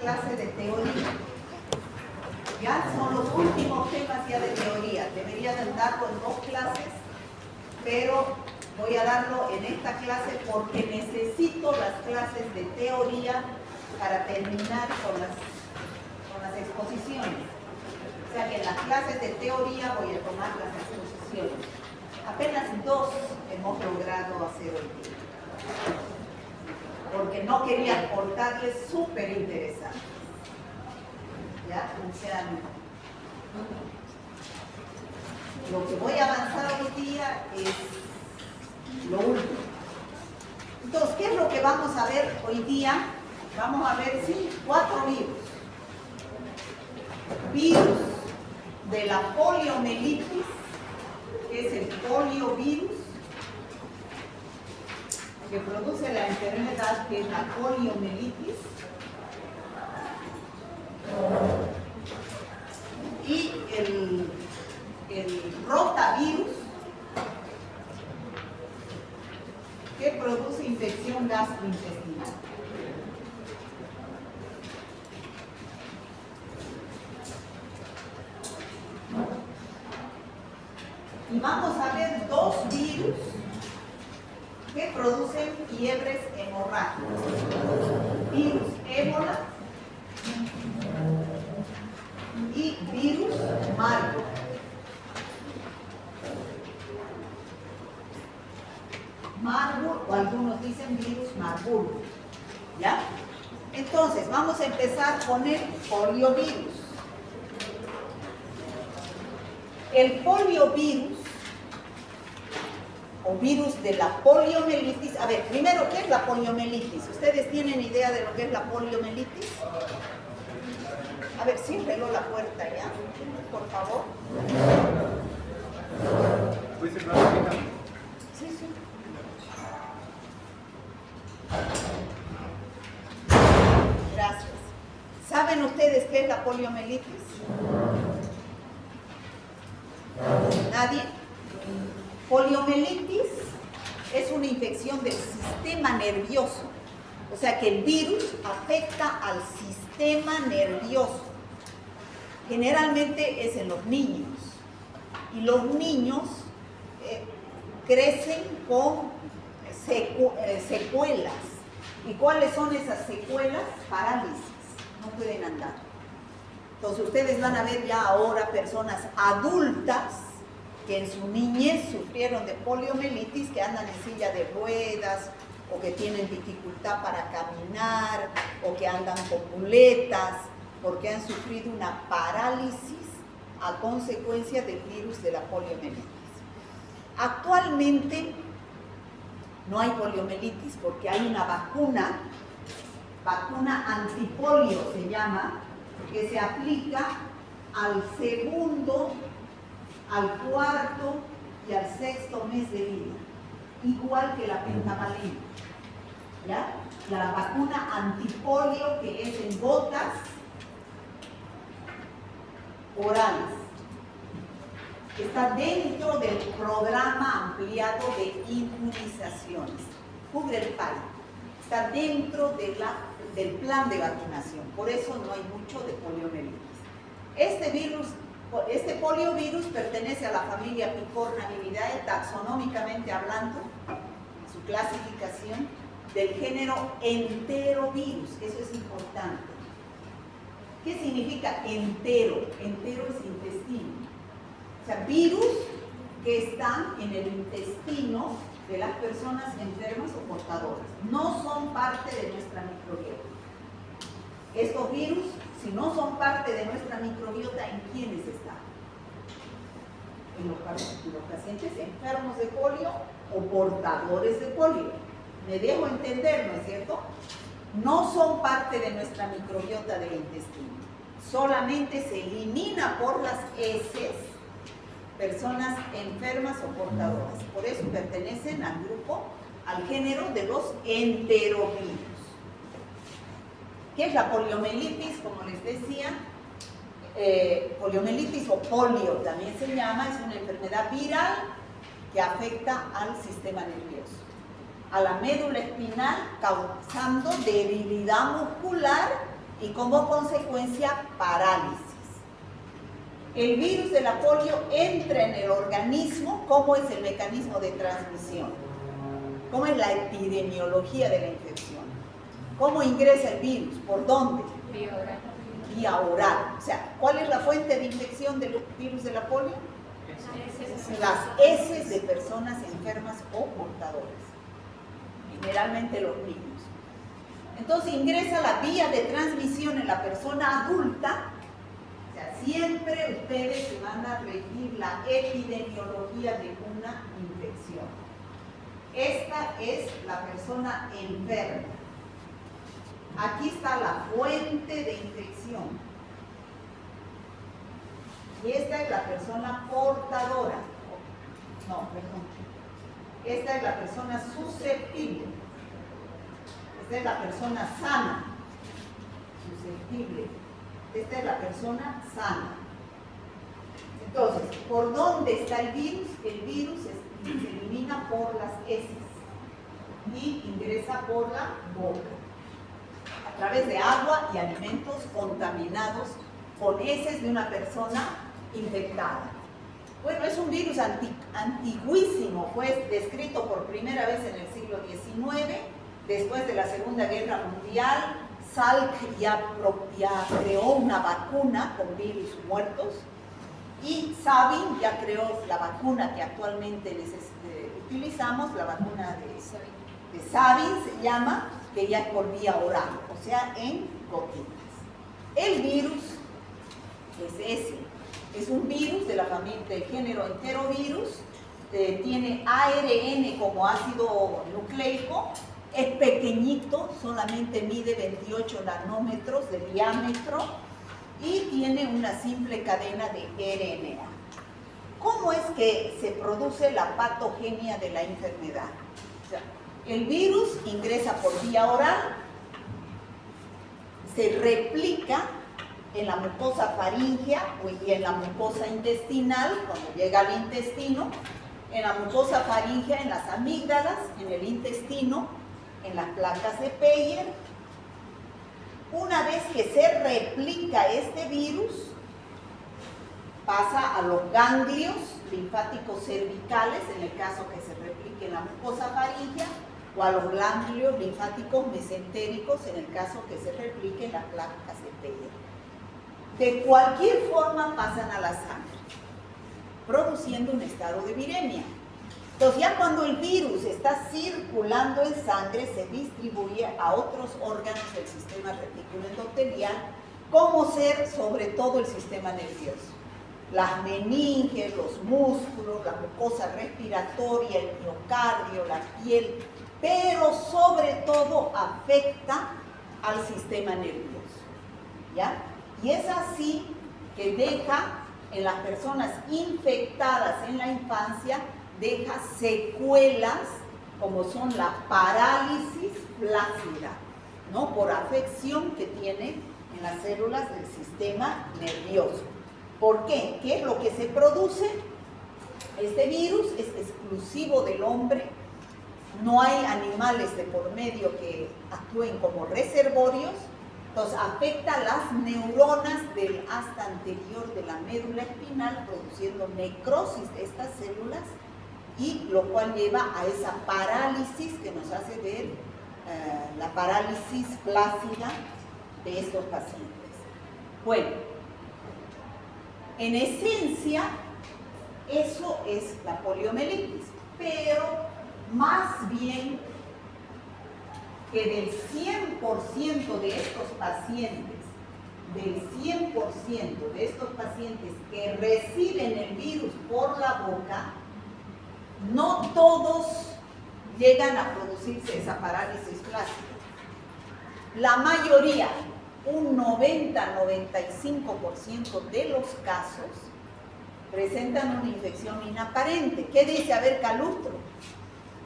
clase de teoría. Ya son los últimos temas ya de teoría. Debería de darlo en 2 clases, pero voy a darlo en esta clase porque necesito las clases de teoría para terminar con las exposiciones. O sea que en las clases de teoría voy a tomar las exposiciones. Apenas 2 hemos logrado hacer hoy día, porque no quería cortarles súper interesantes. ¿Ya? O sea, lo que voy a avanzar hoy día es lo último. Entonces, ¿qué es lo que vamos a ver hoy día? Vamos a ver, sí, 4 virus. Virus de la poliomielitis, que es el poliovirus, que produce la enfermedad que es la poliomielitis. Y el rotavirus, que produce infección gastrointestinal. Y vamos a ver 2 virus que producen fiebres hemorrágicas. Virus ébola y virus Marburg. Marburg, o algunos dicen virus Marburg. ¿Ya? Entonces, vamos a empezar con el poliovirus. El poliovirus, o virus de la poliomielitis. A ver, primero, ¿qué es la poliomielitis? ¿Ustedes tienen idea de lo que es la poliomielitis? A ver, ciérrelo la puerta ya, por favor. ¿Puede ser una rápida? Sí, sí. Gracias. ¿Saben ustedes qué es la poliomielitis? ¿Nadie? Poliomielitis es una infección del sistema nervioso. O sea que el virus afecta al sistema nervioso. Generalmente es en los niños. Y los niños crecen con secuelas. ¿Y cuáles son esas secuelas? Parálisis. No pueden andar. Entonces ustedes van a ver ya ahora personas adultas que en su niñez sufrieron de poliomielitis, que andan en silla de ruedas, o que tienen dificultad para caminar, o que andan con muletas, porque han sufrido una parálisis a consecuencia del virus de la poliomielitis. Actualmente no hay poliomielitis porque hay una vacuna antipolio se llama, que se aplica al 2º, al 4º y al 6º mes de vida, igual que la pentavalina. ¿Ya? La vacuna antipolio, que es en gotas orales, está dentro del programa ampliado de inmunizaciones, cubre el país, está dentro del plan de vacunación, por eso no hay mucho de poliomielitis. Este poliovirus pertenece a la familia Picornaviridae, taxonómicamente hablando, su clasificación, del género enterovirus. Eso es importante. ¿Qué significa entero? Entero es intestino. O sea, virus que están en el intestino de las personas enfermas o portadoras. No son parte de nuestra microbiota. Estos virus, si no son parte de nuestra microbiota, ¿en quiénes están? En los pacientes enfermos de polio o portadores de polio. Me dejo entender, ¿no es cierto? No son parte de nuestra microbiota del intestino. Solamente se elimina por las heces personas enfermas o portadoras. Por eso pertenecen al grupo, al género de los enterovirus. ¿Qué es la poliomielitis? Como les decía, poliomielitis o polio también se llama, es una enfermedad viral que afecta al sistema nervioso, a la médula espinal, causando debilidad muscular y como consecuencia parálisis. El virus de la polio entra en el organismo. ¿Cómo es el mecanismo de transmisión? ¿Cómo es la epidemiología de la infección? ¿Cómo ingresa el virus? ¿Por dónde? Vía oral. Vía oral. O sea, ¿cuál es la fuente de infección del virus de la polio? Las heces de personas enfermas o portadoras, generalmente los niños. Entonces ingresa la vía de transmisión en la persona adulta. O sea, siempre ustedes se van a regir la epidemiología de una infección. Esta es la persona enferma. Aquí está la fuente de infección. Y esta es la persona portadora. No, perdón. Esta es la persona susceptible. Esta es la persona sana. Susceptible. Esta es la persona sana. Entonces, ¿por dónde está el virus? El virus se elimina por las heces y ingresa por la boca, a través de agua y alimentos contaminados con heces de una persona infectada. Bueno, es un virus antiguísimo, fue descrito por primera vez en el siglo XIX, después de la Segunda Guerra Mundial. Salk ya creó una vacuna con virus muertos, y Sabin ya creó la vacuna que actualmente utilizamos, la vacuna de Sabin se llama, que ya es por vía oral, o sea, en gotitas. El virus es ese, es un virus de la familia del género enterovirus, tiene ARN como ácido nucleico, es pequeñito, solamente mide 28 nanómetros de diámetro y tiene una simple cadena de RNA. ¿Cómo es que se produce la patogenia de la enfermedad? O sea, el virus ingresa por vía oral, se replica en la mucosa faríngea y en la mucosa intestinal, cuando llega al intestino, en la mucosa faríngea, en las amígdalas, en el intestino, en las placas de Peyer. Una vez que se replica este virus, pasa a los ganglios linfáticos cervicales, en el caso que se replique en la mucosa faríngea, o a los ganglios linfáticos mesentéricos, en el caso que se replique en las placas de Peyer. De cualquier forma pasan a la sangre, produciendo un estado de viremia. Entonces ya cuando el virus está circulando en sangre, se distribuye a otros órganos del sistema reticuloendotelial, como ser sobre todo el sistema nervioso. Las meninges, los músculos, la mucosa respiratoria, el miocardio, la piel, pero sobre todo afecta al sistema nervioso, ¿ya? Y es así que deja en las personas infectadas en la infancia, deja secuelas como son la parálisis flácida, ¿no? Por afección que tiene en las células del sistema nervioso. ¿Por qué? ¿Qué es lo que se produce? Este virus es exclusivo del hombre, no hay animales de por medio que actúen como reservorios, entonces afecta las neuronas del asta anterior de la médula espinal, produciendo necrosis de estas células, y lo cual lleva a esa parálisis que nos hace ver la parálisis flácida de estos pacientes. Bueno, en esencia, eso es la poliomielitis, pero más bien que del 100% de estos pacientes, que reciben el virus por la boca, no todos llegan a producirse esa parálisis flácida. La mayoría, un 90-95% de los casos, presentan una infección inaparente. ¿Qué dice? A ver, Calustro,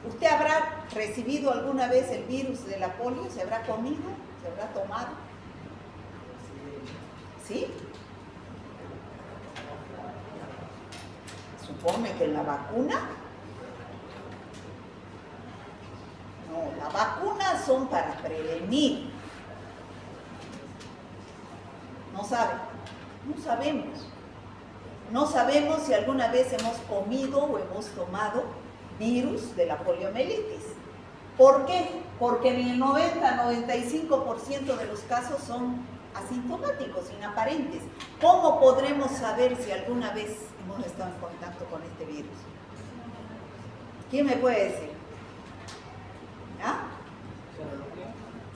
¿usted habrá recibido alguna vez el virus de la polio? ¿Se habrá comido? ¿Se habrá tomado? ¿Sí? Supone que en la vacuna. No, las vacunas son para prevenir. No sabe. No sabemos. No sabemos si alguna vez hemos comido o hemos tomado virus de la poliomielitis. ¿Por qué? Porque en el 90-95% de los casos son asintomáticos, inaparentes. ¿Cómo podremos saber si alguna vez hemos estado en contacto con este virus? ¿Quién me puede decir? ¿Ah?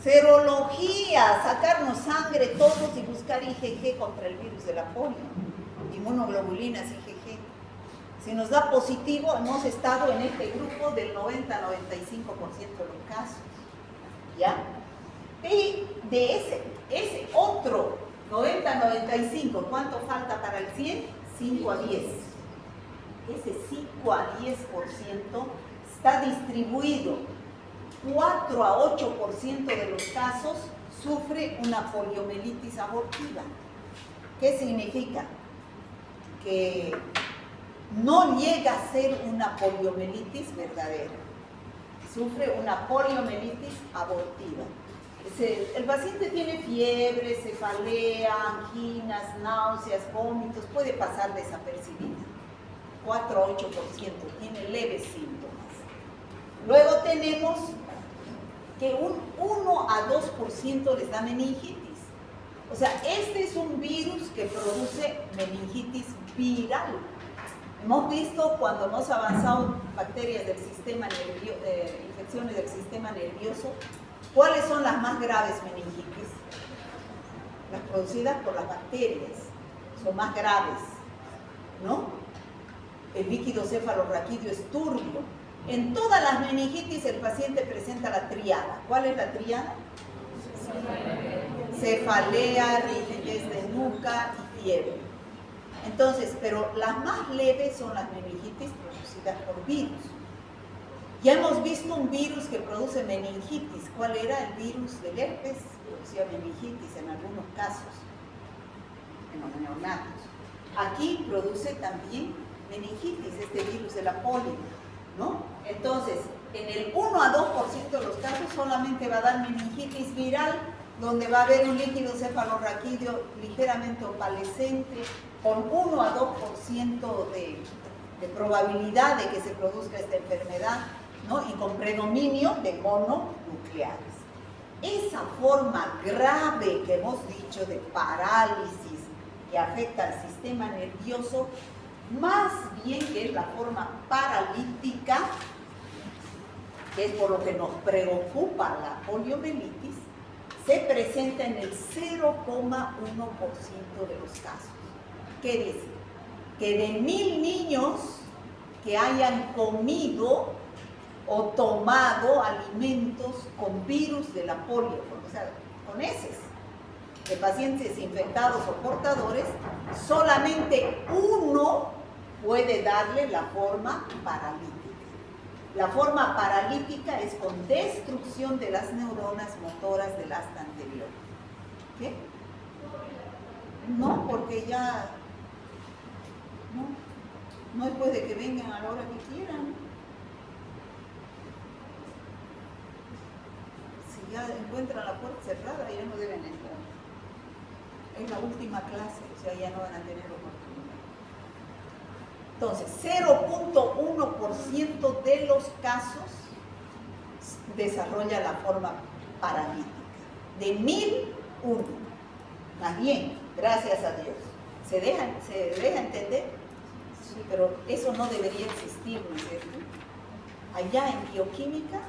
Serología, sacarnos sangre todos y buscar IgG contra el virus de la polio, inmunoglobulinas IgG. Si nos da positivo, hemos estado en este grupo del 90-95% de los casos, ¿ya? Y de ese otro 90-95, ¿cuánto falta para el 100? 5 a 10. Ese 5 a 10% está distribuido. 4 a 8% de los casos sufre una poliomielitis abortiva. ¿Qué significa? Que no llega a ser una poliomielitis verdadera. Sufre una poliomielitis abortiva. El paciente tiene fiebre, cefalea, anginas, náuseas, vómitos, puede pasar desapercibida. 4 a 8% tiene leves síntomas. Luego tenemos que un 1 a 2% les da meningitis. O sea, este es un virus que produce meningitis viral. Hemos visto cuando hemos avanzado bacterias del sistema nervioso, infecciones del sistema nervioso, ¿cuáles son las más graves meningitis? Las producidas por las bacterias son más graves, ¿no? El líquido cefalorraquídeo es turbio. En todas las meningitis el paciente presenta la tríada. ¿Cuál es la tríada? Cefalea, rigidez de nuca y fiebre. Entonces, pero las más leves son las meningitis producidas por virus. Ya hemos visto un virus que produce meningitis. ¿Cuál era? El virus del herpes producía meningitis en algunos casos, en los neonatos. Aquí produce también meningitis, este virus de la polio, ¿no? Entonces, en el 1 a 2% de los casos solamente va a dar meningitis viral, donde va a haber un líquido cefalorraquídeo ligeramente opalescente, con 1 a 2% de probabilidad de que se produzca esta enfermedad, ¿no? Y con predominio de mononucleares. Esa forma grave que hemos dicho de parálisis que afecta al sistema nervioso, más bien que es la forma paralítica, que es por lo que nos preocupa la poliomielitis, se presenta en el 0,1% de los casos. ¿Qué dice? Que de 1000 niños que hayan comido o tomado alimentos con virus de la polio, o sea, con heces de pacientes infectados o portadores, solamente uno puede darle la forma paralítica. La forma paralítica es con destrucción de las neuronas motoras del asta anterior. ¿Qué? No, porque ya no es pues de que vengan a la hora que quieran. Si ya encuentran la puerta cerrada, ya no deben entrar. Es la última clase, o sea, ya no van a tener oportunidad. Entonces, 0,1% de los casos desarrolla la forma paralítica. De 1000, 1. Más bien, gracias a Dios. ¿Se deja entender? Sí, pero eso no debería existir, ¿no es cierto? Allá en bioquímica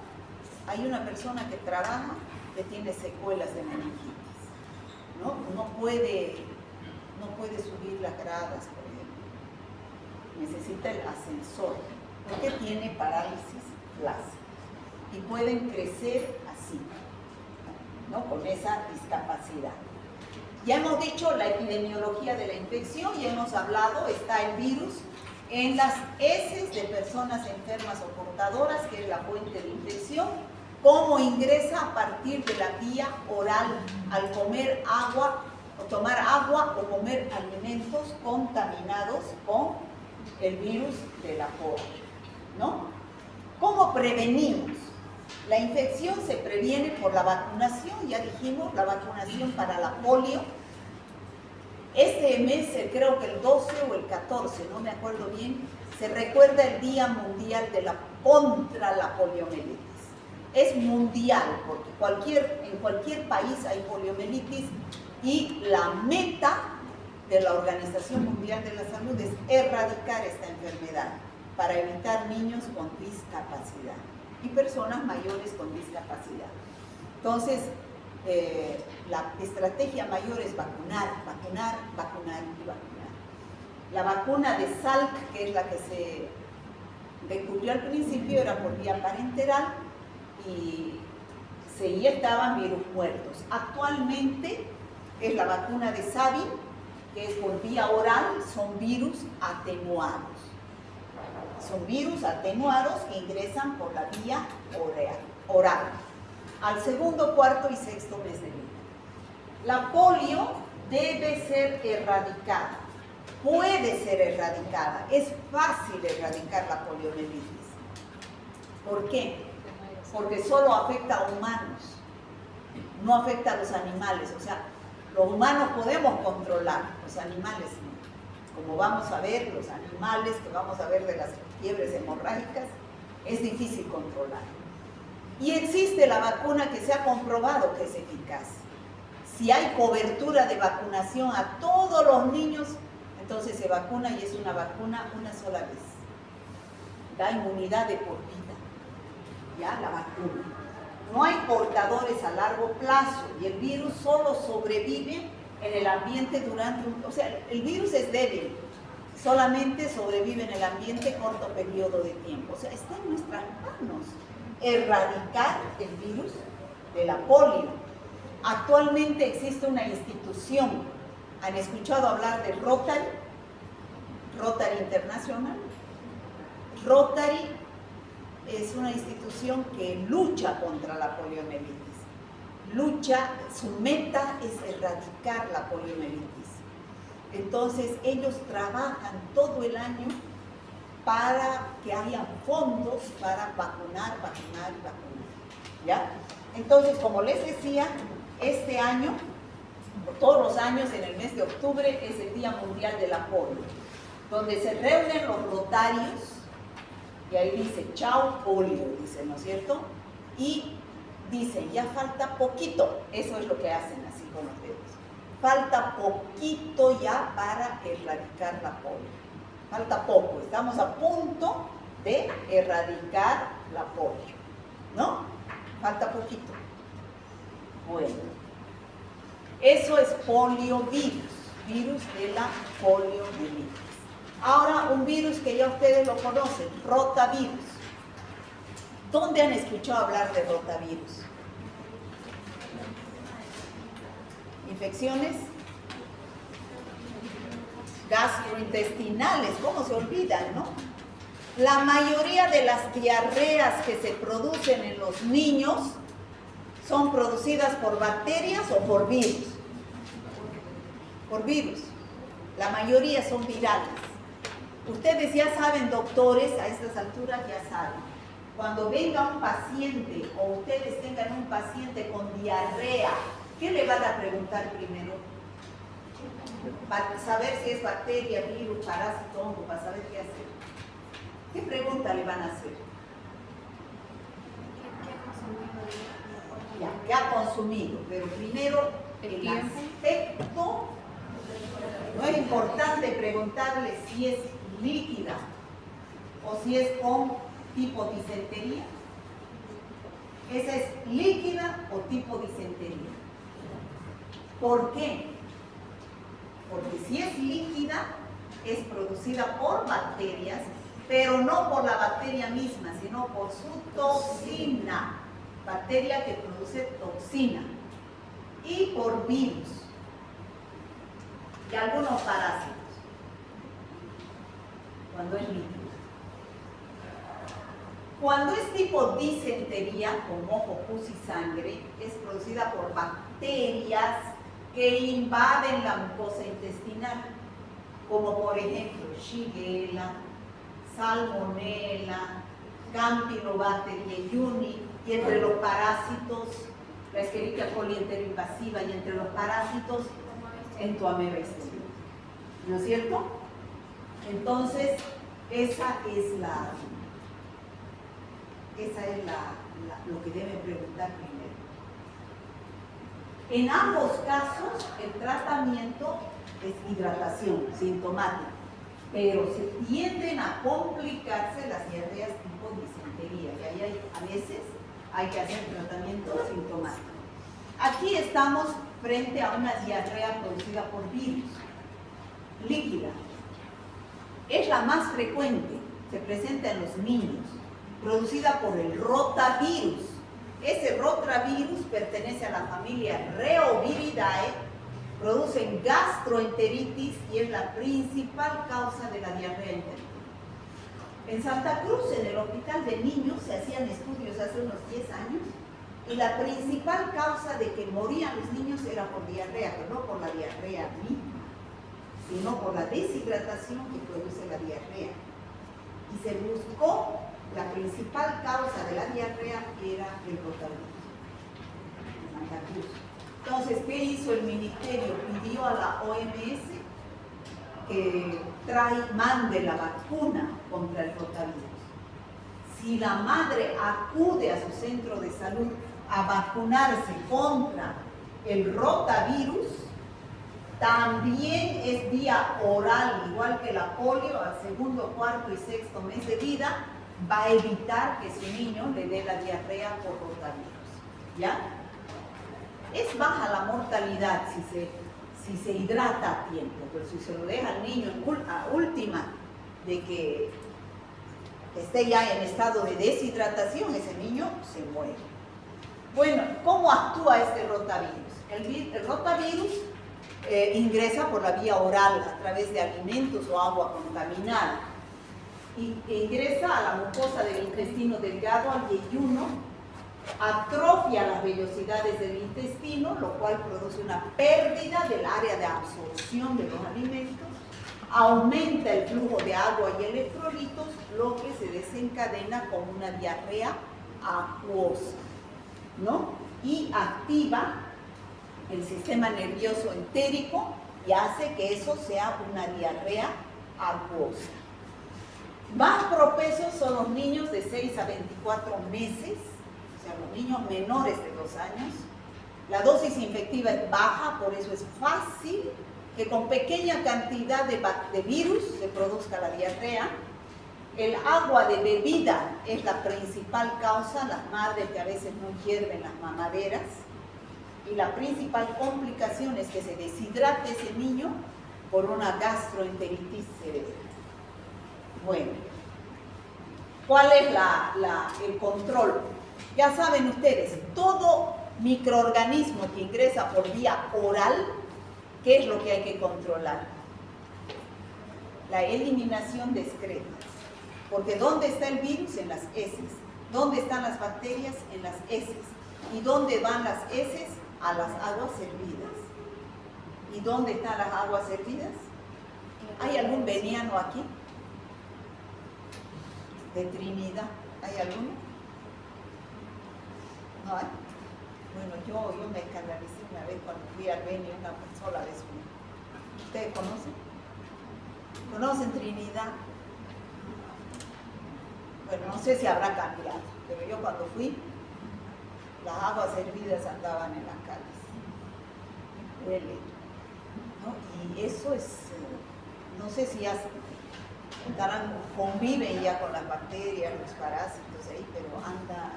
hay una persona que trabaja que tiene secuelas de meningitis. No puede subir las gradas, por ejemplo. Necesita el ascensor, porque tiene parálisis flácida. Y pueden crecer así, ¿no? Con esa discapacidad. Ya hemos dicho la epidemiología de la infección, ya hemos hablado, está el virus en las heces de personas enfermas o portadoras, que es la fuente de infección. ¿Cómo ingresa? A partir de la vía oral, al comer agua, o tomar agua o comer alimentos contaminados con el virus de la polio, ¿no? ¿Cómo prevenimos? La infección se previene por la vacunación, ya dijimos, la vacunación para la polio Este mes, creo que el 12 o el 14, no me acuerdo bien, se recuerda el Día Mundial contra la poliomielitis. Es mundial, porque en cualquier país hay poliomielitis y la meta de la Organización Mundial de la Salud es erradicar esta enfermedad para evitar niños con discapacidad y personas mayores con discapacidad. Entonces, la estrategia mayor es vacunar, vacunar, vacunar y vacunar. La vacuna de Salk, que es la que se descubrió al principio, era por vía parenteral y se inyectaban virus muertos. Actualmente es la vacuna de Sabin, que es por vía oral, son virus atenuados. Son virus atenuados que ingresan por la vía oral, al segundo, cuarto y sexto mes de vida. La polio debe ser erradicada, puede ser erradicada, es fácil erradicar la poliomielitis. ¿Por qué? Porque solo afecta a humanos, no afecta a los animales. O sea, los humanos podemos controlar, los animales no. Como vamos a ver, los animales que vamos a ver de las fiebres hemorrágicas, es difícil controlar. Y existe la vacuna que se ha comprobado que es eficaz. Si hay cobertura de vacunación a todos los niños, entonces se vacuna y es una vacuna una sola vez. Da inmunidad de por vida, ya la vacuna. No hay portadores a largo plazo y el virus solo sobrevive en el ambiente o sea, el virus es débil, solamente sobrevive en el ambiente corto periodo de tiempo. O sea, está en nuestras manos erradicar el virus de la polio. Actualmente existe una institución, ¿han escuchado hablar de Rotary? Rotary Internacional. Rotary es una institución que lucha contra la poliomielitis. Su meta es erradicar la poliomielitis. Entonces ellos trabajan todo el año para que haya fondos para vacunar y vacunar. ¿Ya? Entonces, como les decía, este año, todos los años en el mes de octubre, es el Día Mundial de la Polio, donde se reúnen los rotarios, y ahí dice, chao polio, dice, ¿no es cierto? Y dicen, ya falta poquito, eso es lo que hacen así con los dedos. Falta poquito ya para erradicar la polio. Falta poco, estamos a punto de erradicar la polio, ¿no? Falta poquito. Bueno, eso es poliovirus, virus de la poliomielitis. Ahora un virus que ya ustedes lo conocen, rotavirus. ¿Dónde han escuchado hablar de rotavirus? ¿Infecciones gastrointestinales? ¿Cómo se olvidan, no? La mayoría de las diarreas que se producen en los niños son producidas por bacterias o por virus. Por virus. La mayoría son virales. Ustedes ya saben, doctores, a estas alturas ya saben. Cuando venga un paciente o ustedes tengan un paciente con diarrea, ¿qué le van a preguntar primero? Para saber si es bacteria, virus, parásito, hongo, para saber qué hacer. ¿Qué pregunta le van a hacer? Ya, ¿qué ha consumido? Pero primero, el aspecto. No es importante preguntarle si es líquida o si es con tipo disentería. Esa es líquida o tipo disentería. ¿Por qué? Porque si es líquida, es producida por bacterias, pero no por la bacteria misma, sino por su toxina, bacteria que produce toxina, y por virus y algunos parásitos, cuando es líquida. Cuando es tipo disentería, con moco, pus y sangre, es producida por bacterias que invaden la mucosa intestinal, como por ejemplo Shigella, Salmonella, Campylobacter jejuni, y entre los parásitos, la Escherichia coli enteroinvasiva, y entre los parásitos, Entomoeba staphylococcus. ¿no es cierto? Entonces, esa es lo que deben preguntar primero. En ambos casos, el tratamiento es hidratación sintomática, pero se tienden a complicarse las diarreas tipo disentería, y ahí a veces hay que hacer tratamiento sintomático. Aquí estamos frente a una diarrea producida por virus, líquida. Es la más frecuente, se presenta en los niños, producida por el rotavirus. Ese rotavirus pertenece a la familia Reoviridae, producen gastroenteritis y es la principal causa de la diarrea intestinal. En Santa Cruz, en el hospital de niños, se hacían estudios hace unos 10 años y la principal causa de que morían los niños era por diarrea, pero no por la diarrea misma, sino por la deshidratación que produce la diarrea. Y se buscó, la principal causa de la diarrea era el rotavirus en Santa Cruz. Entonces, ¿qué hizo el ministerio? Pidió a la OMS que mande la vacuna contra el rotavirus. Si la madre acude a su centro de salud a vacunarse contra el rotavirus, también es vía oral, igual que la polio, al segundo, cuarto y sexto mes de vida, va a evitar que su niño le dé la diarrea por rotavirus. ¿Ya? Es baja la mortalidad si se hidrata a tiempo, pero si se lo deja al niño a última de que esté ya en estado de deshidratación, ese niño se muere. Bueno, ¿cómo actúa este rotavirus? El rotavirus ingresa por la vía oral a través de alimentos o agua contaminada. Y ingresa a la mucosa del intestino delgado, al yeyuno, atrofia las vellosidades del intestino, lo cual produce una pérdida del área de absorción de los alimentos, aumenta el flujo de agua y electrolitos, lo que se desencadena como una diarrea acuosa, ¿no? Y activa el sistema nervioso entérico y hace que eso sea una diarrea acuosa. Más propensos son los niños de 6 a 24 meses, o sea, los niños menores de 2 años. La dosis infectiva es baja, por eso es fácil que con pequeña cantidad de virus se produzca la diarrea. El agua de bebida es la principal causa, las madres que a veces no hierven las mamaderas. Y la principal complicación es que se deshidrate ese niño por una gastroenteritis severa. Bueno, ¿cuál es el control? Ya saben ustedes, todo microorganismo que ingresa por vía oral, ¿qué es lo que hay que controlar? La eliminación de excretas. Porque ¿dónde está el virus? En las heces. ¿Dónde están las bacterias? En las heces. ¿Y dónde van las heces? A las aguas servidas. ¿Y dónde están las aguas servidas? ¿Hay algún veniano aquí? ¿De Trinidad? ¿Hay alguno? ¿No hay? Bueno, yo me escandalicé una vez cuando fui al Beni una sola vez. ¿Ustedes conocen? ¿Conocen Trinidad? Bueno, no sé si habrá cambiado, pero yo cuando fui, las aguas hervidas andaban en las calles. Huele, ¿no? Y eso es, no sé si ya conviven ya con las bacterias, los parásitos ahí, pero anda,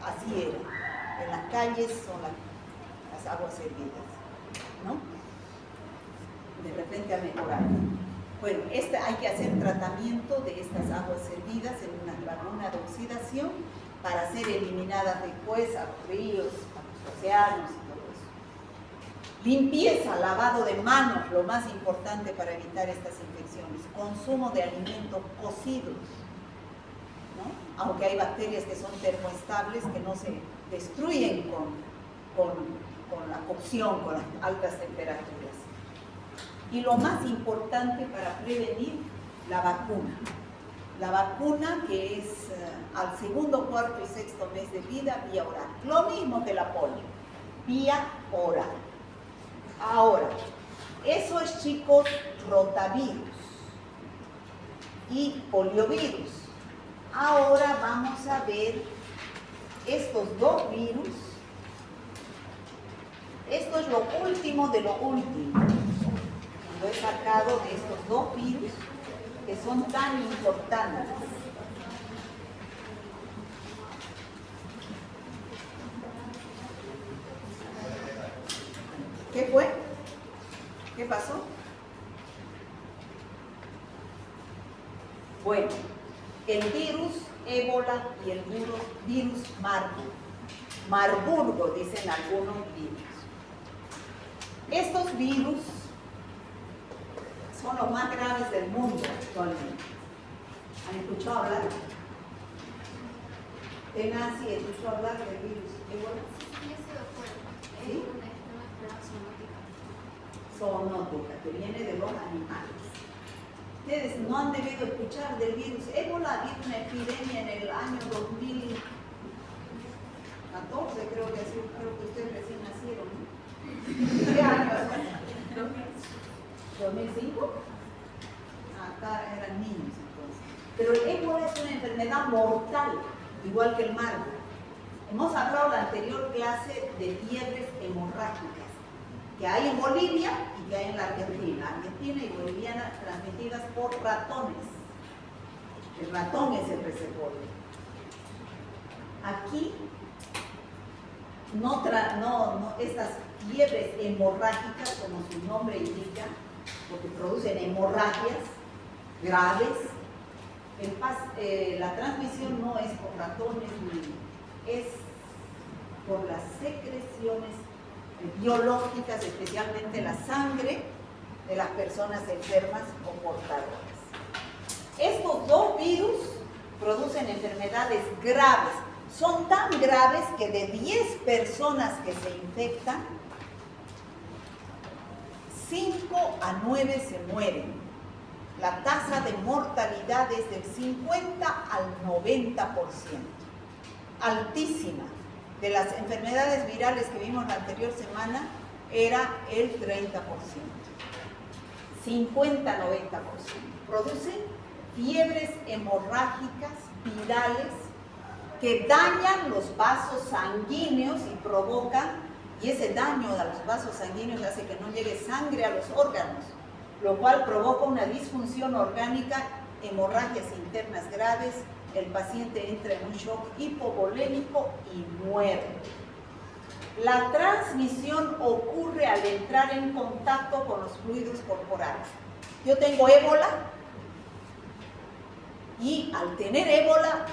así era. En las calles son las aguas hervidas, ¿no? De repente ha mejorado. Bueno, hay que hacer tratamiento de estas aguas servidas en una laguna de oxidación para ser eliminadas después a los ríos, a los océanos y todo eso. Limpieza, lavado de manos, lo más importante para evitar estas infecciones. Consumo de alimentos cocidos, ¿no? Aunque hay bacterias que son termoestables, que no se destruyen con la cocción, con las altas temperaturas. Y lo más importante para prevenir, la vacuna. La vacuna que es al segundo, cuarto y sexto mes de vida, vía oral. Lo mismo que la polio, vía oral. Ahora, Eso es, chicos, rotavirus y poliovirus. Ahora vamos a ver estos dos virus. Esto es lo último de lo último. Lo he sacado de estos dos virus que son tan importantes. ¿Qué fue? ¿Qué pasó? Bueno, el virus ébola y el virus Marburg. Marburgo, dicen algunos virus. Estos virus son los más graves del mundo actualmente. ¿Han escuchado hablar? Nancy, ¿escuchó hablar del virus ébola? ¿Sí? Zoonótica, que viene de los animales. Ustedes no han debido escuchar del virus ébola. Había una epidemia en el año 2014, creo que ustedes recién nacieron, ¿no? ¿Qué año? ¿2005? Acá eran niños entonces. Pero el ébola es una enfermedad mortal, igual que el Marburg. Hemos hablado en la anterior clase de fiebres hemorrágicas que hay en Bolivia y que hay en la Argentina. Argentina y boliviana transmitidas por ratones. El ratón es el reservorio. Aquí estas fiebres hemorrágicas, como su nombre indica, porque producen hemorragias graves. La transmisión no es por ratones, es por las secreciones biológicas, especialmente la sangre de las personas enfermas o portadoras. Estos dos virus producen enfermedades graves. Son tan graves que de 10 personas que se infectan, 5 a 9 se mueren. La tasa de mortalidad es del 50 al 90%. Altísima. De las enfermedades virales que vimos la anterior semana, era el 30%. 50-90%. Producen fiebres hemorrágicas virales que dañan los vasos sanguíneos y provocan, y ese daño a los vasos sanguíneos hace que no llegue sangre a los órganos, lo cual provoca una disfunción orgánica, hemorragias internas graves. El paciente entra en un shock hipovolémico y muere. La transmisión ocurre al entrar en contacto con los fluidos corporales. Yo tengo ébola y al tener ébola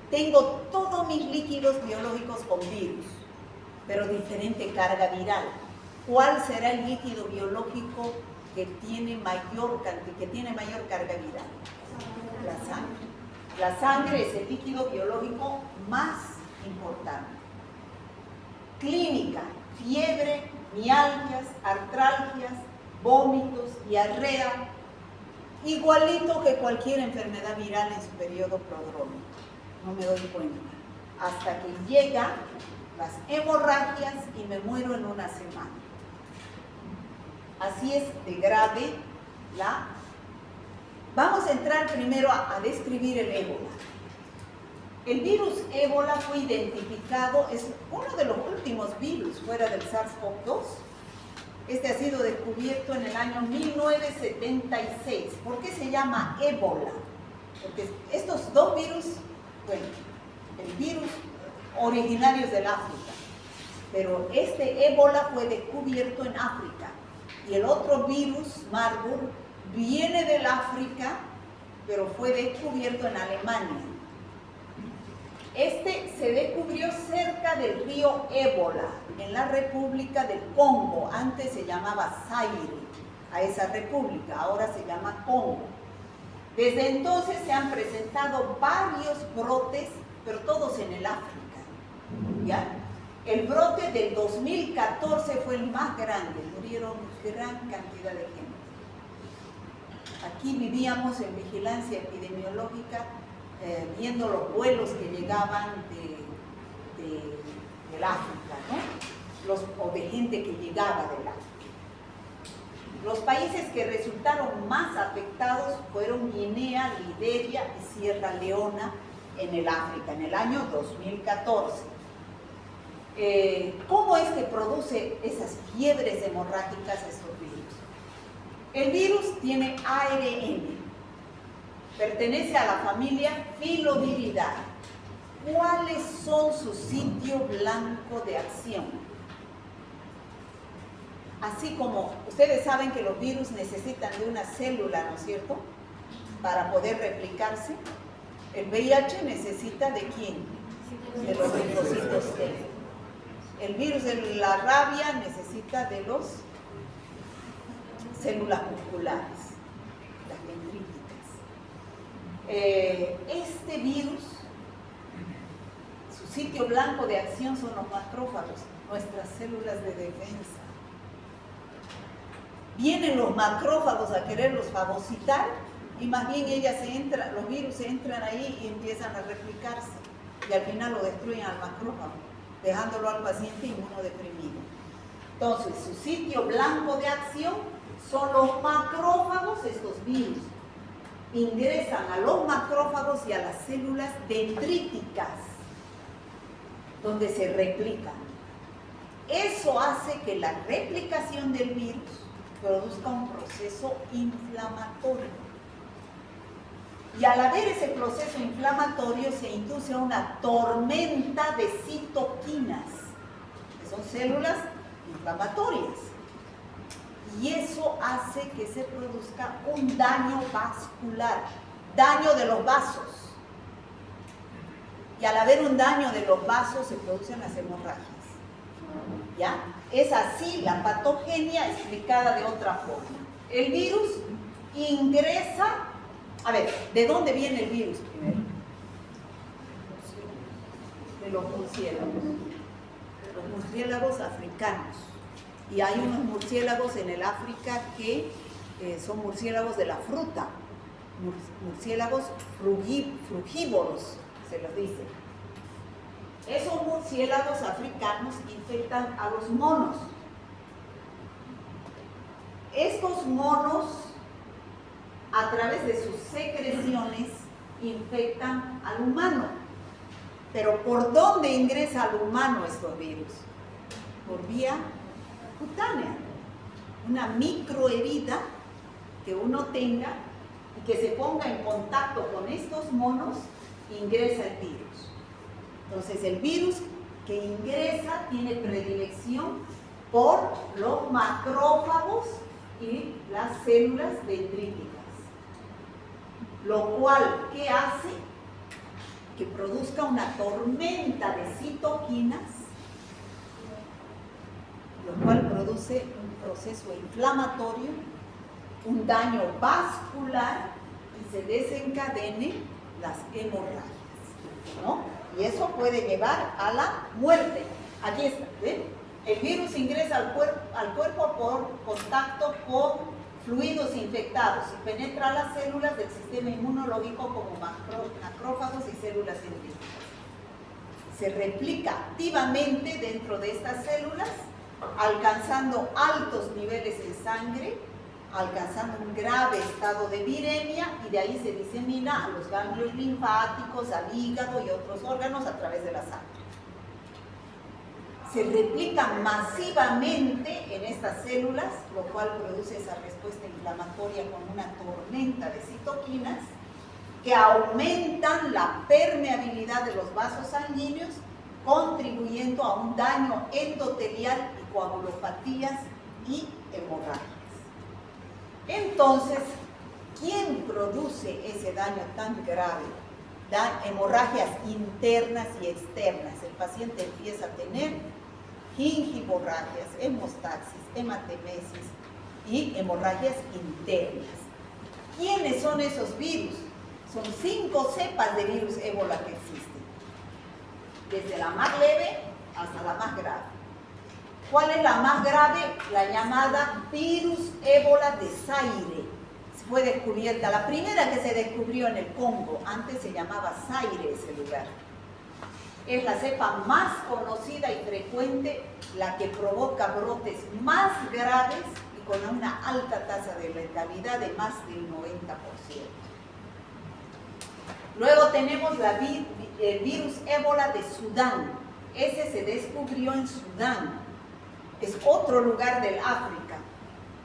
tengo todos mis líquidos biológicos con virus, pero diferente carga viral. ¿Cuál será el líquido biológico que tiene mayor carga viral? La sangre. La sangre es el líquido biológico más importante. Clínica: fiebre, mialgias, artralgias, vómitos, diarrea, igualito que cualquier enfermedad viral en su periodo prodrómico. No me doy cuenta. Hasta que llegan las hemorragias y me muero en una semana. Así es de grave la... Vamos a entrar primero a describir el ébola. El virus ébola fue identificado, es uno de los últimos virus fuera del SARS-CoV-2. Este ha sido descubierto en el año 1976. ¿Por qué se llama ébola? Porque estos dos virus, bueno, el virus originarios del África, pero este ébola fue descubierto en África y el otro virus, Marburg, viene del África, pero fue descubierto en Alemania. Este se descubrió cerca del río Ébola, en la República del Congo. Antes se llamaba Zaire, a esa república, ahora se llama Congo. Desde entonces se han presentado varios brotes, pero todos en el África, ¿ya? El brote del 2014 fue el más grande, murieron gran cantidad de gente. Aquí vivíamos en vigilancia epidemiológica, viendo los vuelos que llegaban del África, ¿no? O de gente que llegaba del África. Los países que resultaron más afectados fueron Guinea, Liberia y Sierra Leona en el África, en el año 2014. ¿Cómo es que produce esas fiebres hemorrágicas estos virus? El virus tiene ARN, pertenece a la familia Filoviridae. ¿Cuáles son sus sitios blancos de acción? Así como ustedes saben que los virus necesitan de una célula, ¿no es cierto?, para poder replicarse. El VIH necesita ¿de quién? De los linfocitos T. El virus de la rabia necesita de los células musculares, las dendríticas. Este virus, su sitio blanco de acción son los macrófagos, nuestras células de defensa. Vienen los macrófagos a quererlos fagocitar y más bien los virus entran ahí y empiezan a replicarse y al final lo destruyen al macrófago, dejándolo al paciente inmunodeprimido. Entonces, su sitio blanco de acción son los macrófagos, estos virus. Ingresan a los macrófagos y a las células dendríticas, donde se replican. Eso hace que la replicación del virus produzca un proceso inflamatorio. Y al haber ese proceso inflamatorio se induce una tormenta de citoquinas, que son células inflamatorias. Y eso hace que se produzca un daño vascular, daño de los vasos. Y al haber un daño de los vasos se producen las hemorragias. ¿Ya? Es así la patogenia explicada de otra forma. El virus ingresa. A ver, ¿de dónde viene el virus primero? De los murciélagos. Los murciélagos africanos. Y hay unos murciélagos en el África que son murciélagos de la fruta. Murciélagos frugívoros, se los dice. Esos murciélagos africanos infectan a los monos. Estos monos, a través de sus secreciones, infectan al humano. Pero ¿por dónde ingresa al humano estos virus? Por vía cutánea. Una microherida que uno tenga y que se ponga en contacto con estos monos, ingresa el virus. Entonces el virus que ingresa tiene predilección por los macrófagos y las células dendríticas. Lo cual, ¿qué hace? Que produzca una tormenta de citoquinas, lo cual produce un proceso inflamatorio, un daño vascular y se desencadenen las hemorragias, ¿no? Y eso puede llevar a la muerte. Aquí está, ¿ven? El virus ingresa al cuerpo por contacto con fluidos infectados y penetra a las células del sistema inmunológico como macrófagos y células dendríticas. Se replica activamente dentro de estas células, alcanzando altos niveles en sangre, alcanzando un grave estado de viremia y de ahí se disemina a los ganglios linfáticos, al hígado y otros órganos a través de la sangre. Se replica masivamente en estas células, lo cual produce esa respuesta inflamatoria con una tormenta de citoquinas que aumentan la permeabilidad de los vasos sanguíneos, contribuyendo a un daño endotelial y coagulopatías y hemorragias. Entonces, ¿quién produce ese daño tan grave? Hemorragias internas y externas. El paciente empieza a tener gingivorragias, hemostaxis, hematemesis y hemorragias internas. ¿Quiénes son esos virus? Son 5 cepas de virus ébola que existen, desde la más leve hasta la más grave. ¿Cuál es la más grave? La llamada virus ébola de Zaire. Fue descubierta, la primera que se descubrió en el Congo, antes se llamaba Zaire ese lugar. Es la cepa más conocida y frecuente, la que provoca brotes más graves y con una alta tasa de letalidad de más del 90%. Luego tenemos el virus ébola de Sudán. Ese se descubrió en Sudán. Es otro lugar del África.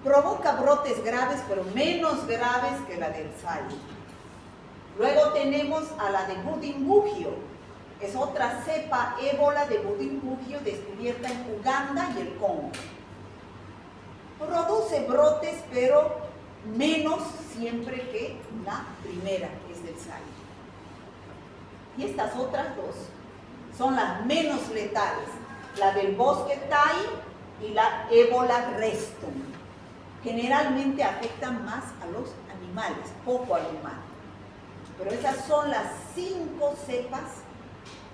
Provoca brotes graves, pero menos graves que la del Zaire. Luego tenemos a la de Budimbugyo. Es otra cepa ébola de Budimbugyo descubierta en Uganda y el Congo. Produce brotes, pero menos siempre que la primera, que es del Zaire. Y estas otras dos son las menos letales, la del bosque Tai y la ébola restum. Generalmente afectan más a los animales, poco al humano. Pero esas son las 5 cepas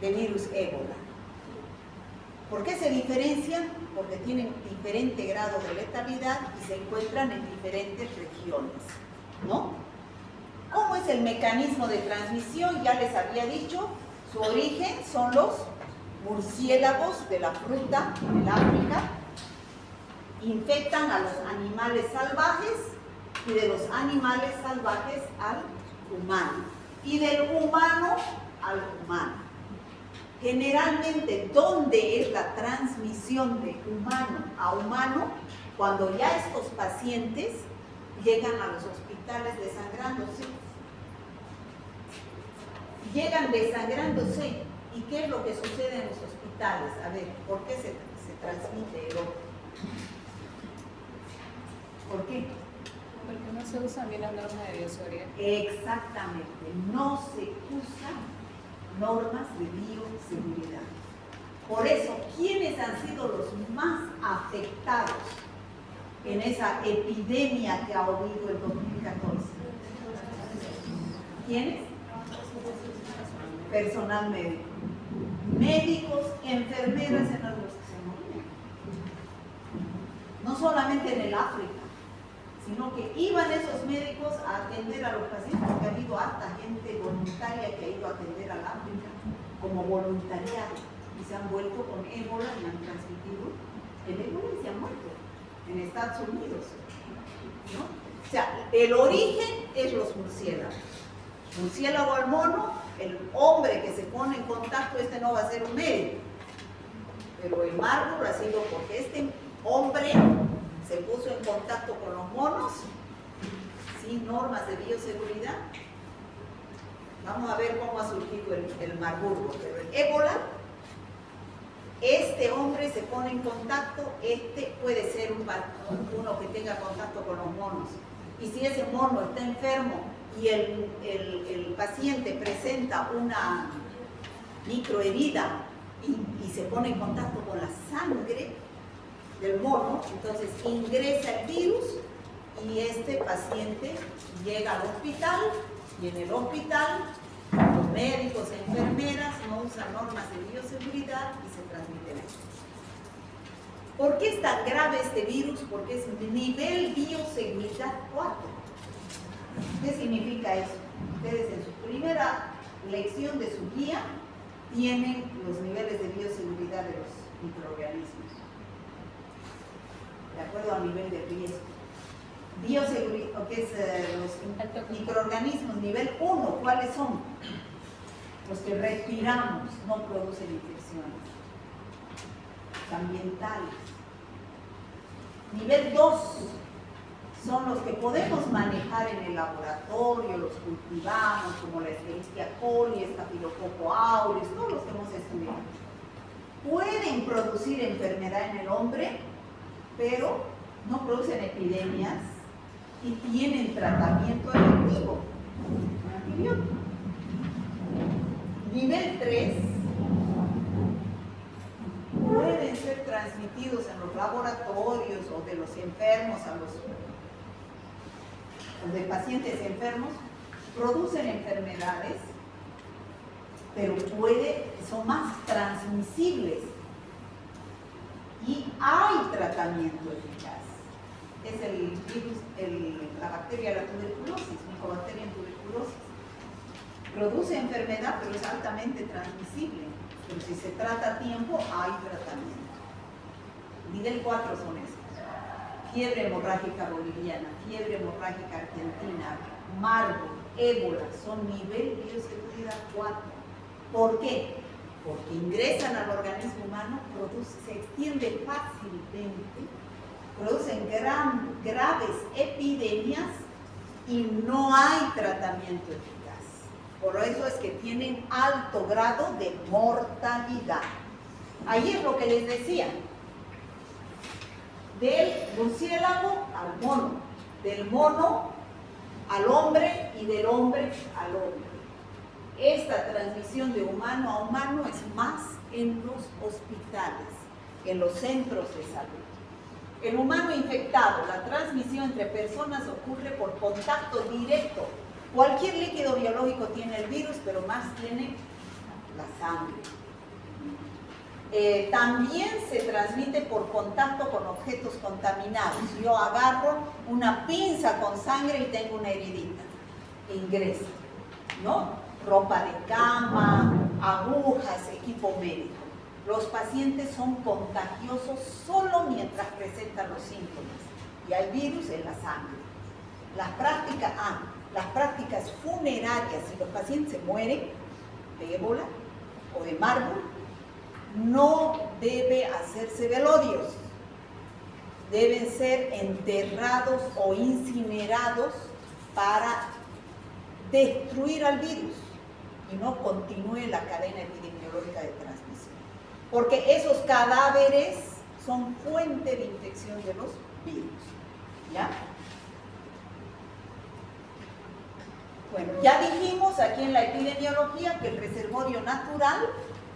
de virus ébola. ¿Por qué se diferencian? Porque tienen diferente grado de letalidad y se encuentran en diferentes regiones, ¿no? ¿Cómo es el mecanismo de transmisión? Ya les había dicho, su origen son los murciélagos de la fruta en África. Infectan a los animales salvajes y de los animales salvajes al humano. Y del humano al humano. Generalmente, ¿dónde es la transmisión de humano a humano? Cuando ya estos pacientes llegan a los hospitales desangrándose. Llegan desangrándose. ¿Y qué es lo que sucede en los hospitales? A ver, ¿por qué se transmite el otro? ¿Por qué? Porque no se usan bien las normas de bioseguridad. Exactamente, no se usan normas de bioseguridad. Por eso, ¿quiénes han sido los más afectados en esa epidemia que ha habido en 2014? ¿Quiénes? Personal médico. Médicos, enfermeras eran los que se morían. No solamente en el África, sino que iban esos médicos a atender a los pacientes, porque ha habido harta gente voluntaria que ha ido a atender al África como voluntariado y se han vuelto con ébola y han transmitido el ébola y se han muerto en Estados Unidos, ¿no? O sea, el origen es los murciélagos. Murciélago al mono, el hombre que se pone en contacto, este no va a ser un médico, pero el Marburg ha sido porque este hombre se puso en contacto con los monos sin normas de bioseguridad. Vamos a ver cómo ha surgido el Marburgo. Pero el ébola, este hombre se pone en contacto, este puede ser uno que tenga contacto con los monos. Y si ese mono está enfermo y el paciente presenta una microherida y se pone en contacto con la sangre del mono, entonces ingresa el virus y este paciente llega al hospital y en el hospital los médicos e enfermeras no usan normas de bioseguridad y se transmiten esto. ¿Por qué es tan grave este virus? Porque es nivel bioseguridad 4. ¿Qué significa eso? Ustedes en su primera lección de su guía tienen los niveles de bioseguridad de los microorganismos, de acuerdo al nivel de riesgo. Bioseguridad, que es los microorganismos nivel 1, ¿cuáles son? Los que respiramos, no producen infecciones. Ambientales. Nivel 2 son los que podemos manejar en el laboratorio, los cultivamos, como la Escherichia coli, Staphylococcus aureus, todos los que hemos estudiado. Pueden producir enfermedad en el hombre, pero no producen epidemias y tienen tratamiento efectivo con antibióticos. Nivel 3 pueden ser transmitidos en los laboratorios o de los enfermos a los de pacientes enfermos, producen enfermedades, pero son más transmisibles y hay tratamiento eficaz. Es el virus, la bacteria de la tuberculosis, Mycobacterium en tuberculosis. Produce enfermedad, pero es altamente transmisible. Pero si se trata a tiempo, hay tratamiento. Nivel 4 son estos. fiebre hemorrágica boliviana, fiebre hemorrágica argentina, Marburg, ébola, son nivel bioseguridad 4. ¿Por qué? Porque ingresan al organismo humano, se extiende fácilmente, producen graves epidemias y no hay tratamiento eficaz. Por eso es que tienen alto grado de mortalidad. Ahí es lo que les decía. Del murciélago al mono, del mono al hombre y del hombre al hombre. Esta transmisión de humano a humano es más en los hospitales, en los centros de salud. El humano infectado, la transmisión entre personas ocurre por contacto directo. Cualquier líquido biológico tiene el virus, pero más tiene la sangre. También se transmite por contacto con objetos contaminados. Yo agarro una pinza con sangre y tengo una heridita. Ingresa, ¿no? Ropa de cama, agujas, equipo médico. Los pacientes son contagiosos solo mientras presentan los síntomas y hay virus en la sangre. Las prácticas funerarias, si los pacientes se mueren de ébola o de Marburg, no debe hacerse velorios, deben ser enterrados o incinerados para destruir al virus y no continúe la cadena epidemiológica de transmisión. Porque esos cadáveres son fuente de infección de los virus. ¿Ya? Bueno, ya dijimos aquí en la epidemiología que el reservorio natural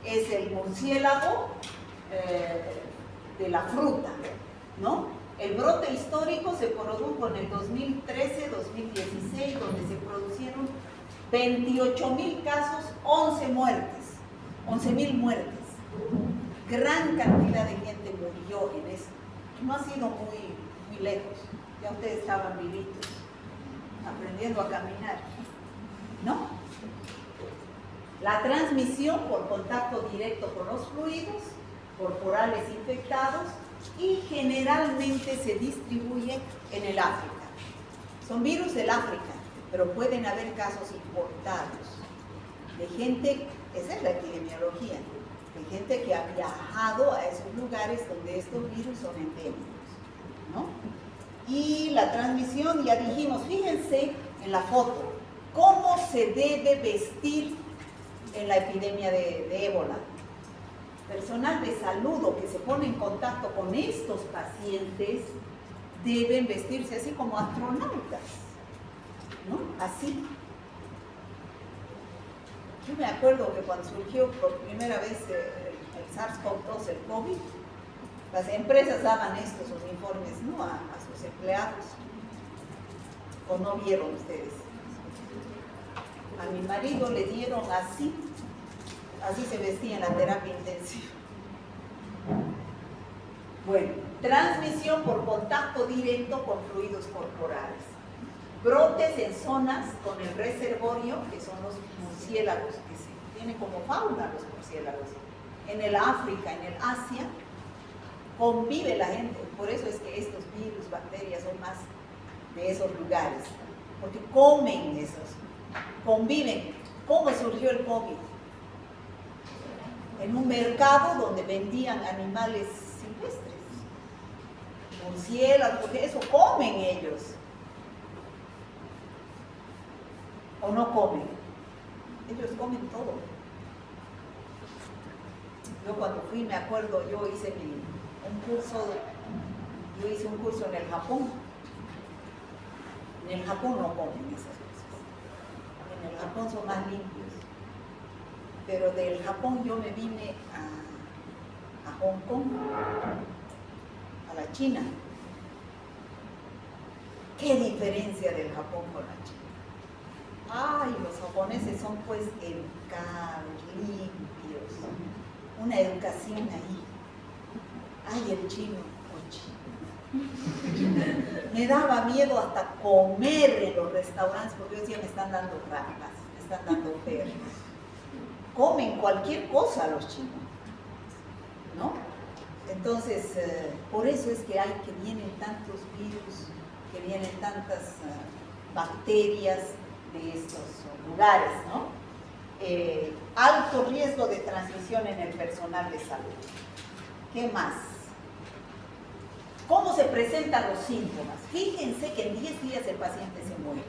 es el murciélago de la fruta, ¿no? El brote histórico se produjo en el 2013-2016, donde se produjeron 28.000 casos, 11 muertes, 11.000 muertes. Gran cantidad de gente murió en eso. No ha sido muy lejos. Ya ustedes estaban vivitos, aprendiendo a caminar, ¿no? La transmisión por contacto directo con los fluidos corporales infectados y generalmente se distribuye en el África. Son virus del África, pero pueden haber casos importados de gente, esa es la epidemiología, de gente que ha viajado a esos lugares donde estos virus son endémicos, ¿no? Y la transmisión, ya dijimos, fíjense en la foto, cómo se debe vestir en la epidemia de ébola. Personal de salud o que se pone en contacto con estos pacientes deben vestirse así como astronautas, ¿no? Así. Yo me acuerdo que cuando surgió por primera vez el SARS-CoV-2, el COVID, las empresas daban estos uniformes, ¿no? a sus empleados. ¿O no vieron ustedes? A mi marido le dieron así se vestía en la terapia intensiva. Bueno, transmisión por contacto directo con fluidos corporales. Brotes en zonas con el reservorio, que son los murciélagos, que se tienen como fauna los murciélagos. En el África, en el Asia, convive la gente. Por eso es que estos virus, bacterias son más de esos lugares, porque comen esos, conviven. ¿Cómo surgió el COVID? En un mercado donde vendían animales silvestres, murciélagos, porque eso comen ellos. ¿O no comen? Ellos comen todo. Yo cuando fui, me acuerdo, yo hice un curso en el Japón. En el Japón no comen esas cosas. En el Japón son más limpios. Pero del Japón yo me vine a Hong Kong, a la China. ¿Qué diferencia del Japón con la China? Ay, los japoneses son pues educados, limpios, una educación ahí. Ay, el chino, me daba miedo hasta comer en los restaurantes, porque yo decía, me están dando ratas, me están dando perros. Comen cualquier cosa los chinos, ¿no? Entonces, por eso es que vienen tantos virus, que vienen tantas bacterias de estos lugares, ¿no? Alto riesgo de transmisión en el personal de salud. ¿Qué más? ¿Cómo se presentan los síntomas? Fíjense que en 10 días el paciente se muere.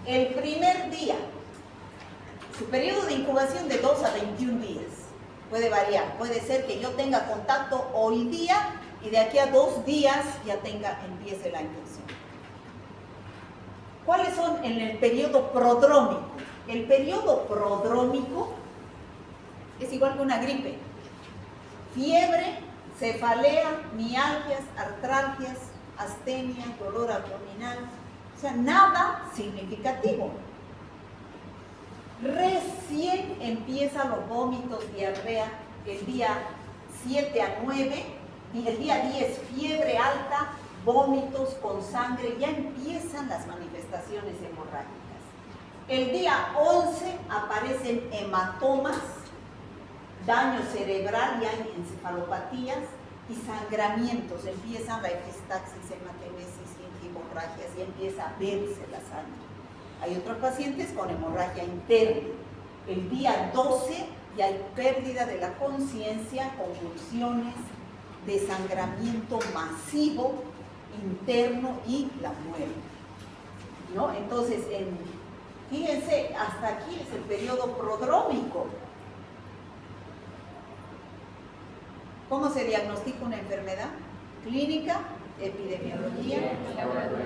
El primer día, su periodo de incubación de 2 a 21 días. Puede variar, puede ser que yo tenga contacto hoy día y de aquí a 2 días ya empiece la infección. ¿Cuáles son en el periodo prodrómico? El periodo prodrómico es igual que una gripe. Fiebre, cefalea, mialgias, artralgias, astenia, dolor abdominal, o sea, nada significativo. Recién empiezan los vómitos, diarrea, el día 7 a 9, y el día 10 fiebre alta, vómitos con sangre, ya empiezan las manifestaciones hemorrágicas. El día 11 aparecen hematomas, daño cerebral, y hay encefalopatías y sangramientos, empiezan la epistaxis, hematemesis, hemorragias y empieza a verse la sangre. Hay otros pacientes con hemorragia interna. El día 12 ya hay pérdida de la conciencia, convulsiones, desangramiento masivo interno y la muerte, ¿no? Entonces, fíjense, hasta aquí es el periodo prodrómico. ¿Cómo se diagnostica una enfermedad? Clínica, epidemiología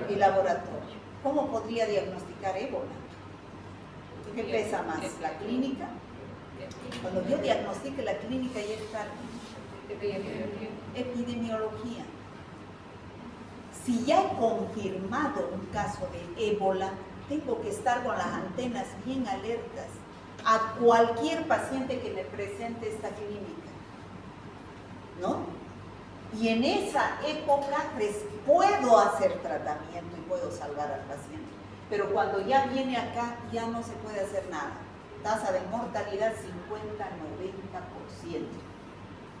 y laboratorio. ¿Cómo podría diagnosticar ébola? ¿Qué pesa más? ¿La clínica? Cuando yo diagnostique la clínica ya está. Epidemiología. Si ya he confirmado un caso de ébola, tengo que estar con las antenas bien alertas a cualquier paciente que me presente esta clínica, ¿no? Y en esa época puedo hacer tratamiento y puedo salvar al paciente. Pero cuando ya viene acá, ya no se puede hacer nada. Tasa de mortalidad 50-90%.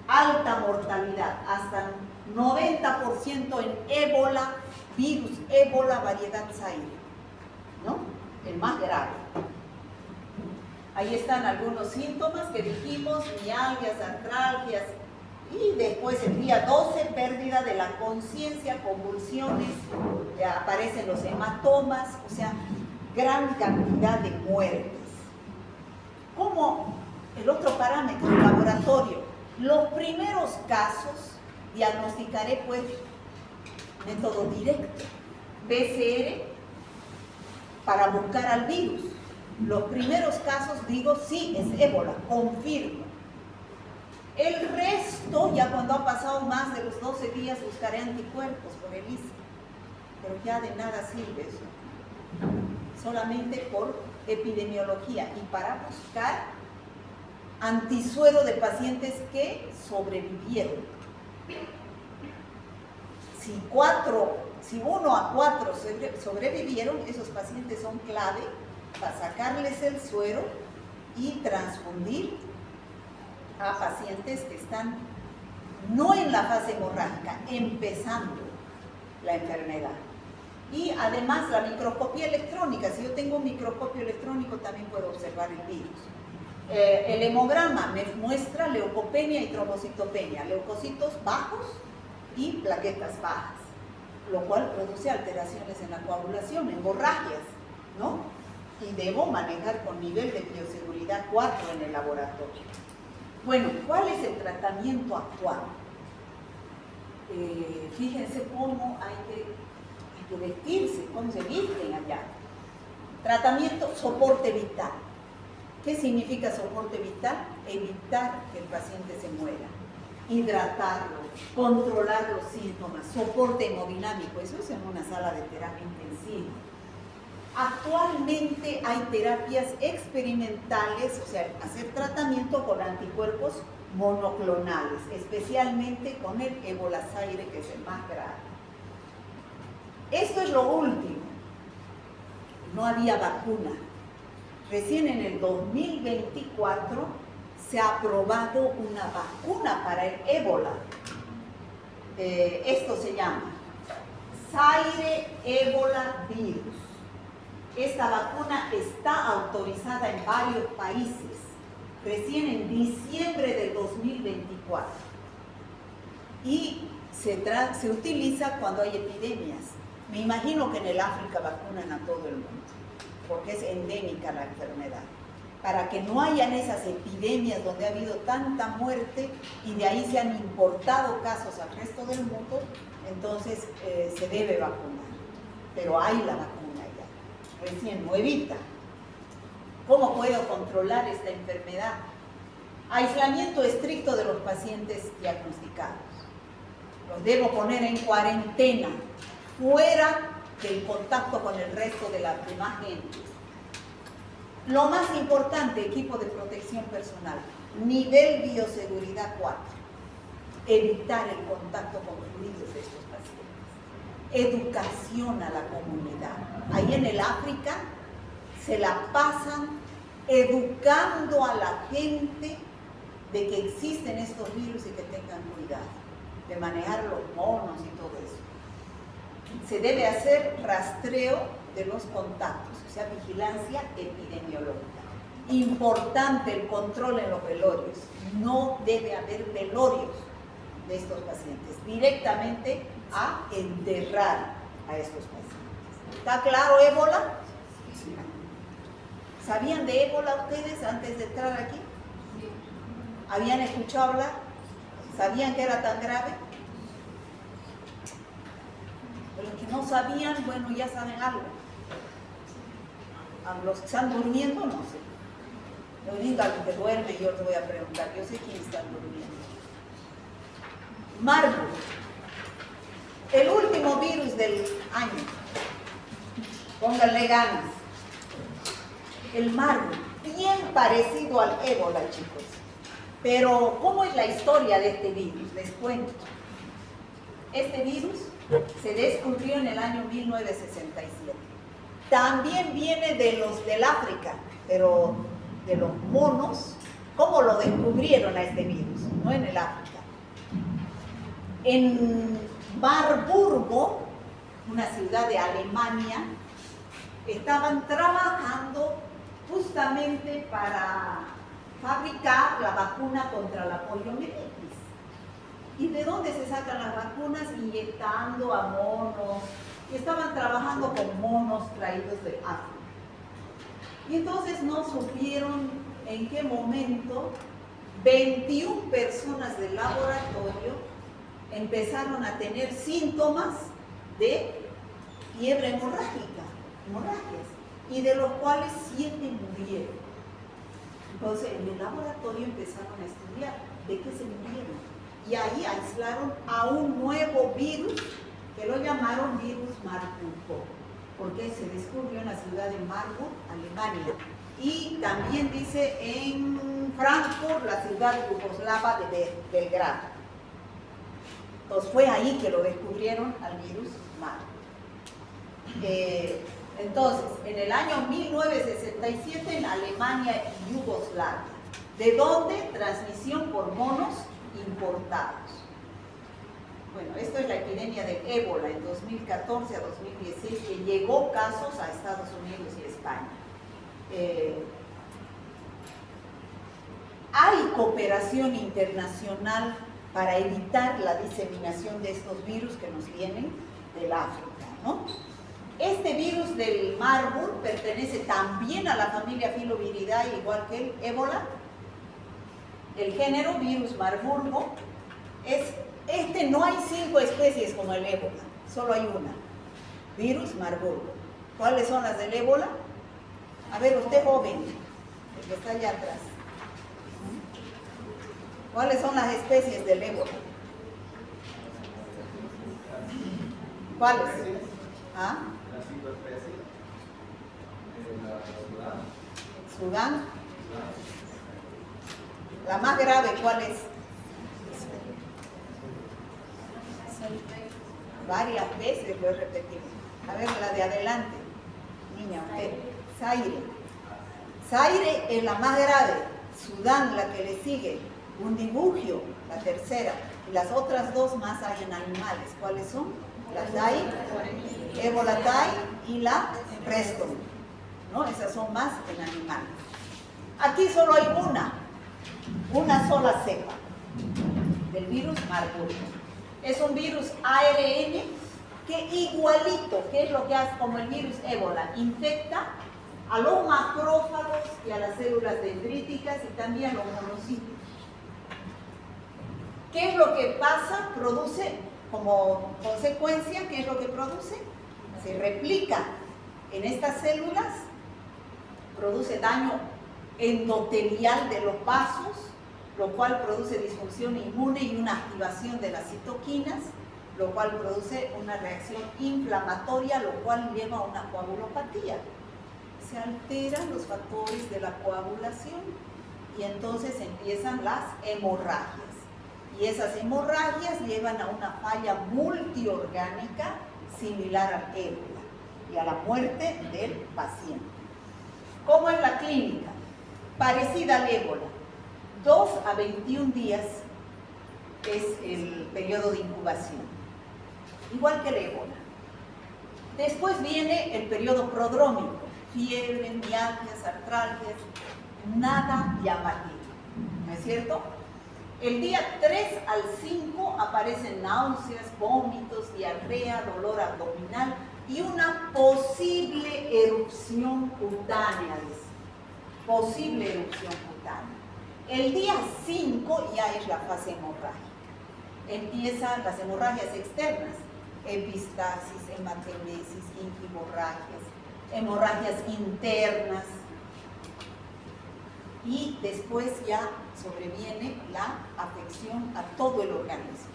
Alta mortalidad, hasta 90% en ébola, virus ébola variedad Zaire, ¿no? El más grave. Ahí están algunos síntomas que dijimos, mialgias, artralgias, y después el día 12, pérdida de la conciencia, convulsiones, aparecen los hematomas, o sea, gran cantidad de muertes. Como el otro parámetro, el laboratorio, los primeros casos diagnosticaré pues método directo, PCR, para buscar al virus. Los primeros casos digo, sí, es ébola, confirmo. El resto, ya cuando ha pasado más de los 12 días, buscaré anticuerpos por el ISA. Pero ya de nada sirve eso. Solamente por epidemiología y para buscar antisuero de pacientes que sobrevivieron. Si 1 a 4 sobrevivieron, esos pacientes son clave para sacarles el suero y transfundir a pacientes que están no en la fase hemorrágica, empezando la enfermedad. Y además la microscopía electrónica, si yo tengo un microscopio electrónico también puedo observar el virus. El hemograma me muestra leucopenia y trombocitopenia, leucocitos bajos y plaquetas bajas, lo cual produce alteraciones en la coagulación, hemorragias, ¿no? Y debo manejar con nivel de bioseguridad 4 en el laboratorio. Bueno, ¿cuál es el tratamiento actual? Fíjense cómo hay que vestirse, cómo se visten allá. Tratamiento, soporte vital. ¿Qué significa soporte vital? Evitar que el paciente se muera, hidratarlo, controlar los síntomas, soporte hemodinámico, eso es en una sala de terapia intensiva. Actualmente hay terapias experimentales, o sea, hacer tratamiento con anticuerpos monoclonales, especialmente con el ébola Zaire, que es el más grave. Esto es lo último. No había vacuna. Recién en el 2024 se ha aprobado una vacuna para el ébola. Esto se llama Zaire Ébola Virus. Esta vacuna está autorizada en varios países, recién en diciembre del 2024. Y se utiliza cuando hay epidemias. Me imagino que en el África vacunan a todo el mundo, porque es endémica la enfermedad. Para que no hayan esas epidemias donde ha habido tanta muerte y de ahí se han importado casos al resto del mundo, entonces se debe vacunar. Pero hay la vacuna ya, recién nuevita. ¿Cómo puedo controlar esta enfermedad? Aislamiento estricto de los pacientes diagnosticados. Los debo poner en cuarentena, fuera del contacto con el resto de la demás gente. Lo más importante, equipo de protección personal, nivel bioseguridad 4. Evitar el contacto con fluidos de estos pacientes. Educación a la comunidad. Ahí en el África se la pasan educando a la gente de que existen estos virus y que tengan cuidado de manejar los monos y todo eso. Se debe hacer rastreo de los contactos, o sea, vigilancia epidemiológica. Importante el control en los velorios. No debe haber velorios de estos pacientes. Directamente a enterrar a estos pacientes. ¿Está claro ébola? Sí. ¿Sabían de ébola ustedes antes de entrar aquí? Sí. ¿Habían escuchado hablar? ¿Sabían que era tan grave? Los que no sabían, bueno, ya saben algo. A los que están durmiendo, no sé. No digan los que duermen, yo les voy a preguntar. Yo sé quién está durmiendo. Marburg. El último virus del año. Pónganle ganas. El Marburg. Bien parecido al ébola, chicos. Pero, ¿cómo es la historia de este virus? Les cuento. Este virus se descubrió en el año 1967. También viene de los del África, pero de los monos. ¿Cómo lo descubrieron a este virus? No en el África. En Marburgo, una ciudad de Alemania, estaban trabajando justamente para fabricar la vacuna contra la poliomielitis. ¿Y de dónde se sacan las vacunas? Inyectando a monos. Y estaban trabajando con monos traídos de África. Y entonces no supieron en qué momento 21 personas del laboratorio empezaron a tener síntomas de fiebre hemorragias, y de los cuales 7 murieron. Entonces en el laboratorio empezaron a estudiar de qué se murieron. Y ahí aislaron a un nuevo virus que lo llamaron virus Marburg, porque se descubrió en la ciudad de Marburg, Alemania. Y también dice en Frankfurt, la ciudad yugoslava de Belgrado. Entonces fue ahí que lo descubrieron al virus Marburg. Entonces, en el año 1967 en Alemania y Yugoslavia. ¿De dónde? Transmisión por monos importados. Bueno, esto es la epidemia de ébola en 2014 a 2016, que llegó casos a Estados Unidos y España. Hay cooperación internacional para evitar la diseminación de estos virus que nos vienen del África, ¿no? Este virus del Marburg pertenece también a la familia Filoviridae, igual que el ébola. El género virus marburgo es, no hay 5 especies como el ébola, solo hay una, virus marburgo. ¿Cuáles son las del ébola? A ver, usted joven, el que está allá atrás. ¿Cuáles son las especies del ébola? ¿Cuáles? ¿Ah? Las 5 especies. Sudán. La más grave, ¿cuál es? Varias veces lo he repetido. A ver, la de adelante. Niña, usted. Zaire. Zaire es la más grave. Sudán, la que le sigue, Bundibugyo, la tercera, y las otras dos más hay en animales. ¿Cuáles son? La Tai, Ebola Tai y la Preston, ¿no? Esas son más en animales. Aquí solo hay una sola cepa del virus Marburg. Es un virus ARN que igualito, que es lo que hace como el virus ébola, infecta a los macrófagos y a las células dendríticas y también a los monocitos. ¿Qué es lo que pasa? Produce, como consecuencia, ¿qué es lo que produce? Se replica en estas células, produce daño endotelial de los vasos, lo cual produce disfunción inmune y una activación de las citoquinas, lo cual produce una reacción inflamatoria, lo cual lleva a una coagulopatía. Se alteran los factores de la coagulación y entonces empiezan las hemorragias. Y esas hemorragias llevan a una falla multiorgánica similar al ébola y a la muerte del paciente. ¿Cómo es la clínica? Parecida al ébola. 2 a 21 días es el periodo de incubación, igual que el ébola. Después viene el periodo prodrómico, fiebre, mialgias, artralgias, nada llamativo, ¿no es cierto? El día 3 al 5 aparecen náuseas, vómitos, diarrea, dolor abdominal y una posible erupción cutánea, posible erupción cutánea. El día 5 ya es la fase hemorrágica. Empiezan las hemorragias externas, epistasis, hematemesis, ingimorragias, hemorragias internas y después ya sobreviene la afección a todo el organismo.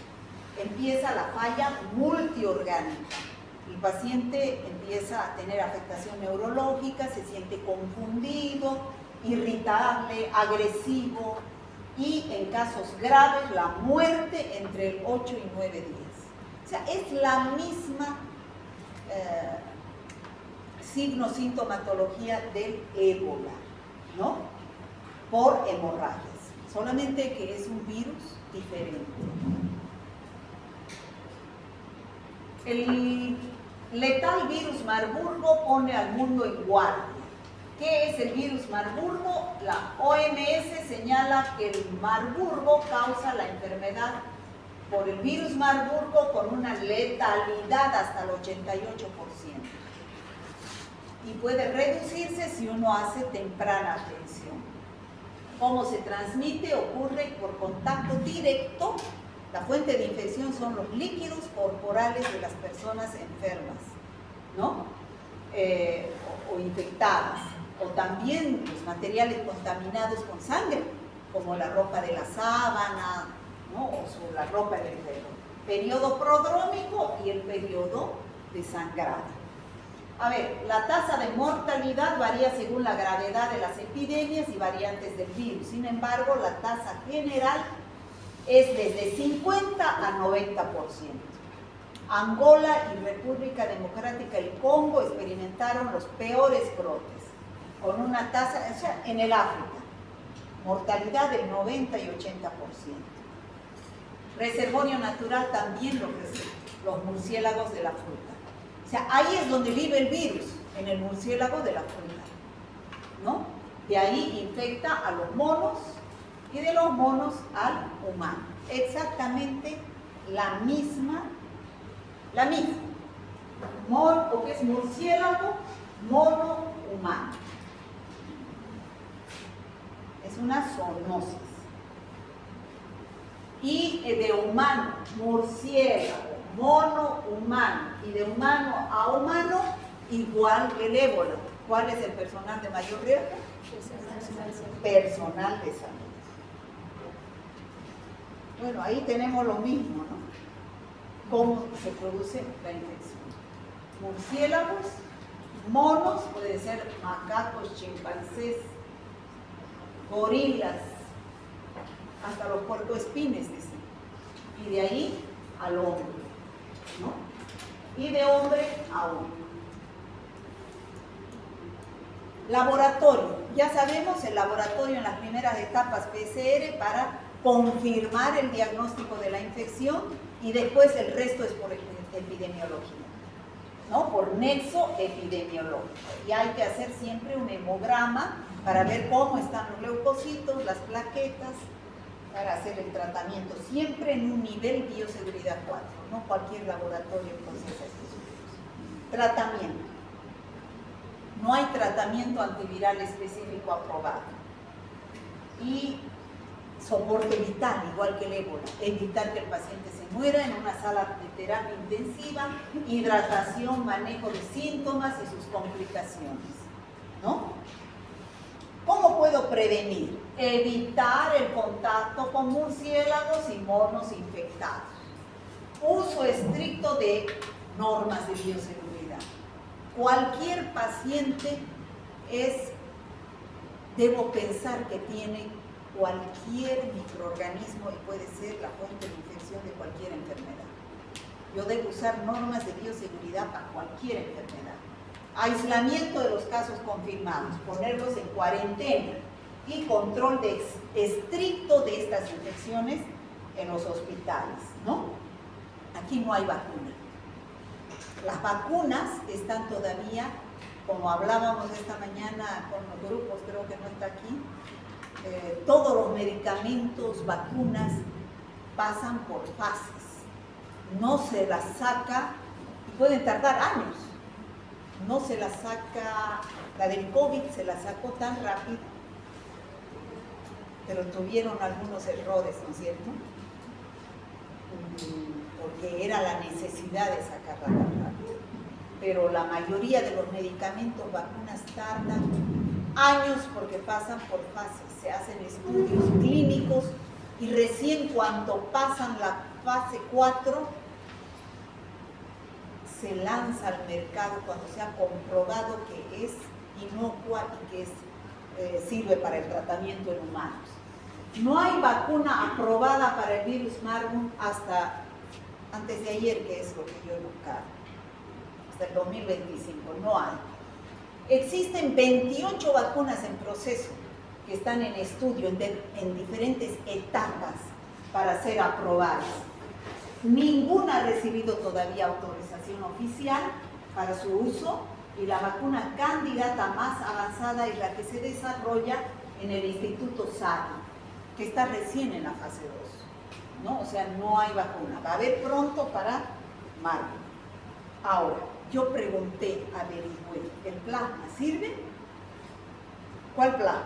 Empieza la falla multiorgánica. El paciente empieza a tener afectación neurológica, se siente confundido, irritable, agresivo y en casos graves la muerte entre el 8 y 9 días. O sea, es la misma signo-sintomatología del ébola, ¿no? Por hemorragias, solamente que es un virus diferente. El letal virus Marburgo pone al mundo en guardia. ¿Qué es el virus Marburgo? La OMS señala que el Marburgo causa la enfermedad por el virus Marburgo con una letalidad hasta el 88%. Y puede reducirse si uno hace temprana atención. ¿Cómo se transmite? Ocurre por contacto directo. La fuente de infección son los líquidos corporales de las personas enfermas, ¿no? O infectadas. O también los materiales contaminados con sangre, como la ropa de la sábana, ¿no? O la ropa del enfermo. Periodo prodrómico y el periodo de sangrado. A ver, la tasa de mortalidad varía según la gravedad de las epidemias y variantes del virus. Sin embargo, la tasa general es desde 50 a 90%. Angola y República Democrática del Congo experimentaron los peores brotes, con una tasa, o sea, en el África, mortalidad del 90 y 80%. Reservorio natural también lo presenta, los murciélagos de la fruta. O sea, ahí es donde vive el virus, en el murciélago de la fruta, ¿no? De ahí infecta a los monos y de los monos al humano. Exactamente la misma. O que es murciélago, mono, humano. Es una zoonosis. Y de humano, murciélago, mono, humano, y de humano a humano, igual que el ébola. ¿Cuál es el personal de mayor riesgo? Personal de salud. Bueno, ahí tenemos lo mismo, ¿no? Cómo se produce la infección. Murciélagos, monos, pueden ser macacos, chimpancés, gorilas, hasta los puercoespines, dicen. Y de ahí al hombre, ¿no? Y de hombre a hombre. Laboratorio. Ya sabemos el laboratorio en las primeras etapas PCR para confirmar el diagnóstico de la infección y después el resto es por epidemiología, ¿no? Por nexo epidemiológico. Y hay que hacer siempre un hemograma para ver cómo están los leucocitos, las plaquetas, para hacer el tratamiento, siempre en un nivel bioseguridad 4, no cualquier laboratorio procesa estos virus. Tratamiento. No hay tratamiento antiviral específico aprobado. Y soporte vital, igual que el ébola, evitar que el paciente se muera en una sala de terapia intensiva, hidratación, manejo de síntomas y sus complicaciones, ¿no? ¿Cómo puedo prevenir? Evitar el contacto con murciélagos y monos infectados. Uso estricto de normas de bioseguridad. Cualquier paciente debo pensar que tiene cualquier microorganismo y puede ser la fuente de infección de cualquier enfermedad. Yo debo usar normas de bioseguridad para cualquier enfermedad. Aislamiento de los casos confirmados, ponerlos en cuarentena y control estricto de estas infecciones en los hospitales, ¿no? Aquí no hay vacuna. Las vacunas están todavía, como hablábamos esta mañana con los grupos, creo que no está aquí, todos los medicamentos, vacunas, pasan por fases. No se las saca, y pueden tardar años. No se la saca, la del COVID se la sacó tan rápido, pero tuvieron algunos errores, ¿no es cierto? Porque era la necesidad de sacarla tan rápido. Pero la mayoría de los medicamentos, vacunas, tardan años porque pasan por fases, se hacen estudios clínicos y recién cuando pasan la fase 4, se lanza al mercado cuando se ha comprobado que es inocua y que sirve para el tratamiento en humanos. No hay vacuna aprobada para el virus Marburg hasta antes de ayer, que es lo que yo he buscado, hasta el 2025, no hay. Existen 28 vacunas en proceso que están en estudio en diferentes etapas para ser aprobadas. Ninguna ha recibido todavía autorización oficial para su uso y la vacuna candidata más avanzada es la que se desarrolla en el Instituto SARI, que está recién en la fase 2, ¿no? O sea, no hay vacuna. Va a haber pronto para Marburg. Ahora, yo pregunté, averigüé, ¿el plasma sirve? ¿Cuál plasma?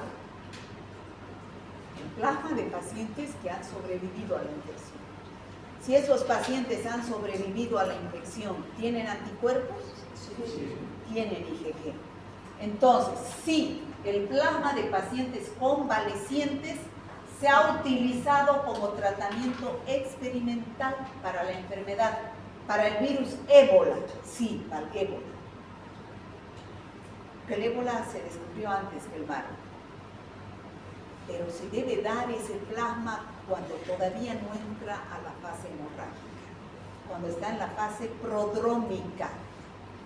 El plasma de pacientes que han sobrevivido a la infección. Si esos pacientes han sobrevivido a la infección, ¿tienen anticuerpos? Sí. Tienen IgG. Entonces, sí, el plasma de pacientes convalecientes se ha utilizado como tratamiento experimental para la enfermedad, para el virus ébola, sí, para el ébola. Que el ébola se descubrió antes que el Marburg. Pero se debe dar ese plasma cuando todavía no entra a la fase hemorrágica, cuando está en la fase prodrómica,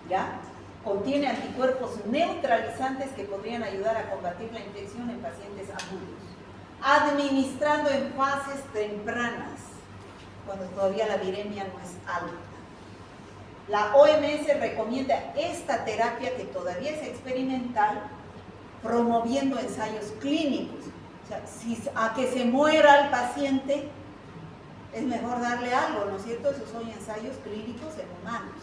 ¿ya? Contiene anticuerpos neutralizantes que podrían ayudar a combatir la infección en pacientes agudos. Administrando en fases tempranas, cuando todavía la viremia no es alta. La OMS recomienda esta terapia, que todavía es experimental, promoviendo ensayos clínicos. O sea, si a que se muera el paciente, es mejor darle algo, ¿no es cierto? Esos son ensayos clínicos en humanos.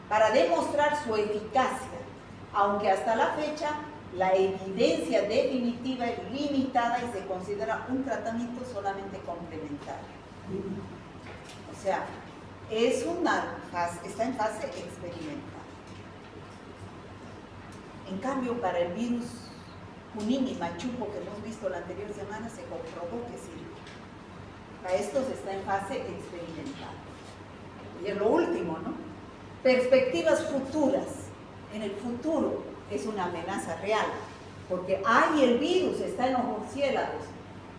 Para demostrar su eficacia, aunque hasta la fecha la evidencia definitiva es limitada y se considera un tratamiento solamente complementario. O sea, está en fase experimental. En cambio, para el virus Junín y Machupo, que hemos visto la anterior semana, se comprobó que sirve. Para estos está en fase experimental. Y es lo último, ¿no? Perspectivas futuras. En el futuro es una amenaza real, porque el virus está en los murciélagos,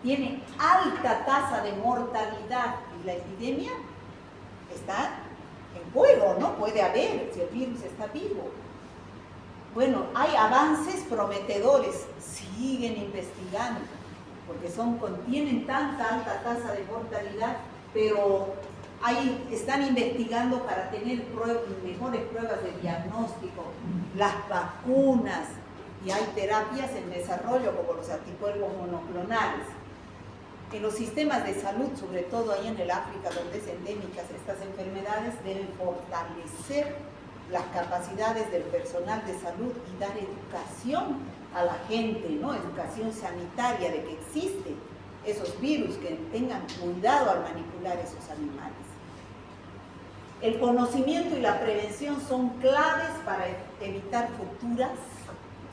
tiene alta tasa de mortalidad y la epidemia está en juego, ¿no? Puede haber, si el virus está vivo. Bueno, hay avances prometedores, siguen investigando, porque tienen tanta alta tasa de mortalidad, pero están investigando para tener mejores pruebas de diagnóstico, las vacunas, y hay terapias en desarrollo como los anticuerpos monoclonales. En los sistemas de salud, sobre todo ahí en el África, donde es endémicas estas enfermedades, deben fortalecer las capacidades del personal de salud y dar educación a la gente, ¿no? Educación sanitaria de que existen esos virus, que tengan cuidado al manipular esos animales. El conocimiento y la prevención son claves para evitar futuras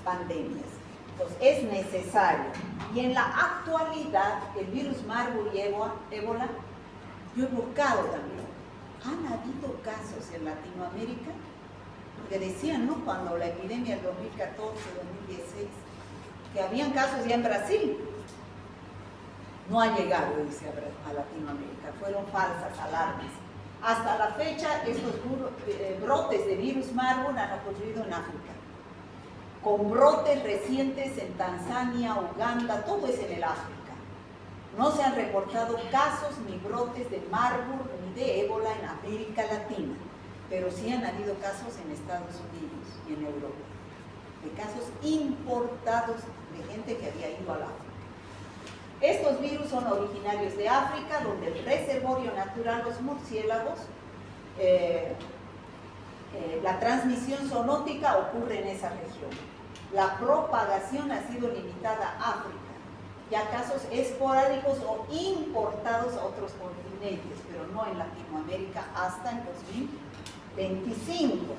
pandemias. Entonces, es necesario. Y en la actualidad, el virus Marburg y ébola, yo he buscado también, ¿han habido casos en Latinoamérica? Porque decían, ¿no?, cuando la epidemia del 2014, 2016, que habían casos ya en Brasil. No ha llegado, dice, a Latinoamérica, fueron falsas alarmas. Hasta la fecha, estos brotes de virus Marburg han ocurrido en África, con brotes recientes en Tanzania, Uganda, todo es en el África. No se han reportado casos ni brotes de Marburg ni de ébola en América Latina, pero sí han habido casos en Estados Unidos y en Europa, de casos importados de gente que había ido al África. Estos virus son originarios de África, donde el reservorio natural, los murciélagos, la transmisión zoonótica ocurre en esa región. La propagación ha sido limitada a África, y a casos esporádicos o importados a otros continentes, pero no en Latinoamérica hasta el 2025.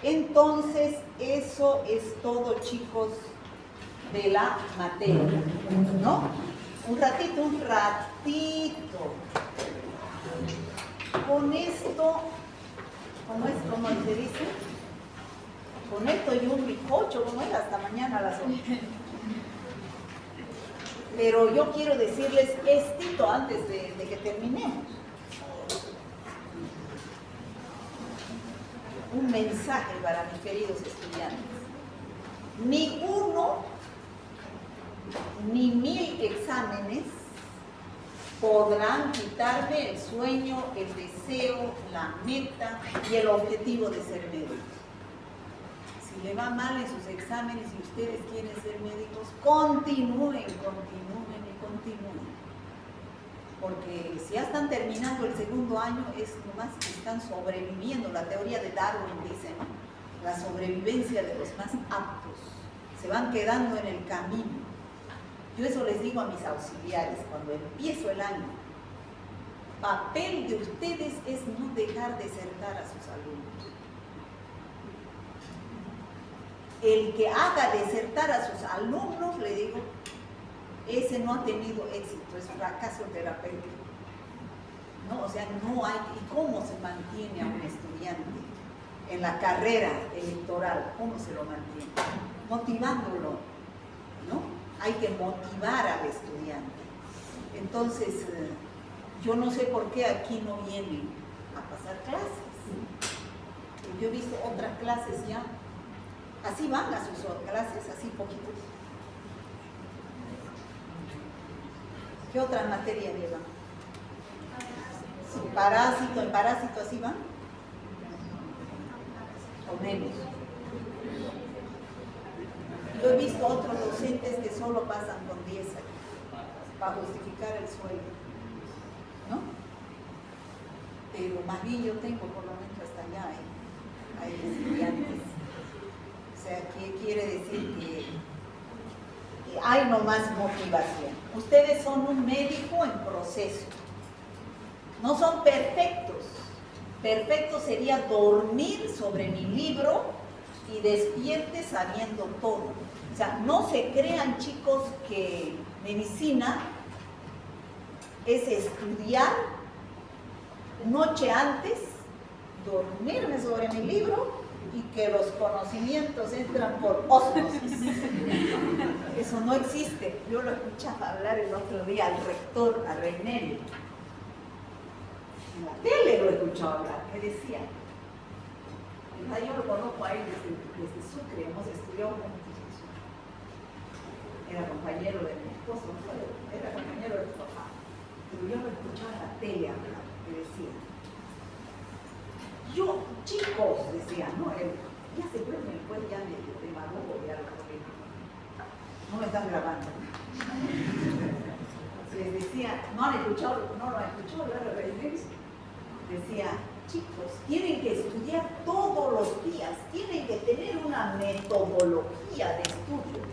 Entonces, eso es todo, chicos, de la materia, ¿no? Un ratito. Con esto, ¿cómo se dice? Con esto y un bizcocho, como era, hasta mañana a las 8. Pero yo quiero decirles esto antes de que terminemos. Un mensaje para mis queridos estudiantes. Ni uno ni 1000 exámenes podrán quitarme el sueño, el deseo, la meta y el objetivo de ser médico. Si le va mal en sus exámenes y ustedes quieren ser médicos, continúen. Porque si ya están terminando el segundo año, es nomás que están sobreviviendo. La teoría de Darwin dice, ¿no?, la sobrevivencia de los más aptos. Se van quedando en el camino. Yo eso les digo a mis auxiliares cuando empiezo el año. Papel de ustedes es no dejar desertar a sus alumnos. El que haga desertar a sus alumnos, le digo, ese no ha tenido éxito, es fracaso terapéutico. ¿No? O sea, no hay. ¿Y cómo se mantiene a un estudiante en la carrera electoral? ¿Cómo se lo mantiene? Motivándolo, ¿no? Hay que motivar al estudiante. Entonces, yo no sé por qué aquí no vienen a pasar clases. Yo he visto otras clases ya, así van a sus clases, así poquitos. ¿Qué otras materias llevan? En parásito así van. O menos. Yo he visto otros docentes que solo pasan con 10 aquí, para justificar el sueldo, ¿no? Pero más bien yo tengo, por lo menos hasta allá, hay estudiantes. O sea, ¿qué quiere decir? Que hay nomás motivación. Ustedes son un médico en proceso. No son perfectos. Perfecto sería dormir sobre mi libro y despierte sabiendo todo. O sea, no se crean, chicos, que medicina es estudiar noche antes, dormirme sobre mi libro y que los conocimientos entran por ósmosis. Eso no existe. Yo lo escuchaba hablar el otro día al rector, a Reineri. En la tele lo he escuchado hablar, que decía, Yo lo conozco a él desde Sucre, hemos estudiado juntos. Era compañero de mi esposo, era compañero de mi papá. Pero yo lo escuchaba en la tele hablar, que decía, chicos, decía, ¿no? Él, ya se puede, ya me demagogo, ya lo corrijo. No me están grabando. Les decía, no lo han escuchado hablar de Reyes. Decía, chicos, tienen que estudiar todos los días, tienen que tener una metodología de estudio.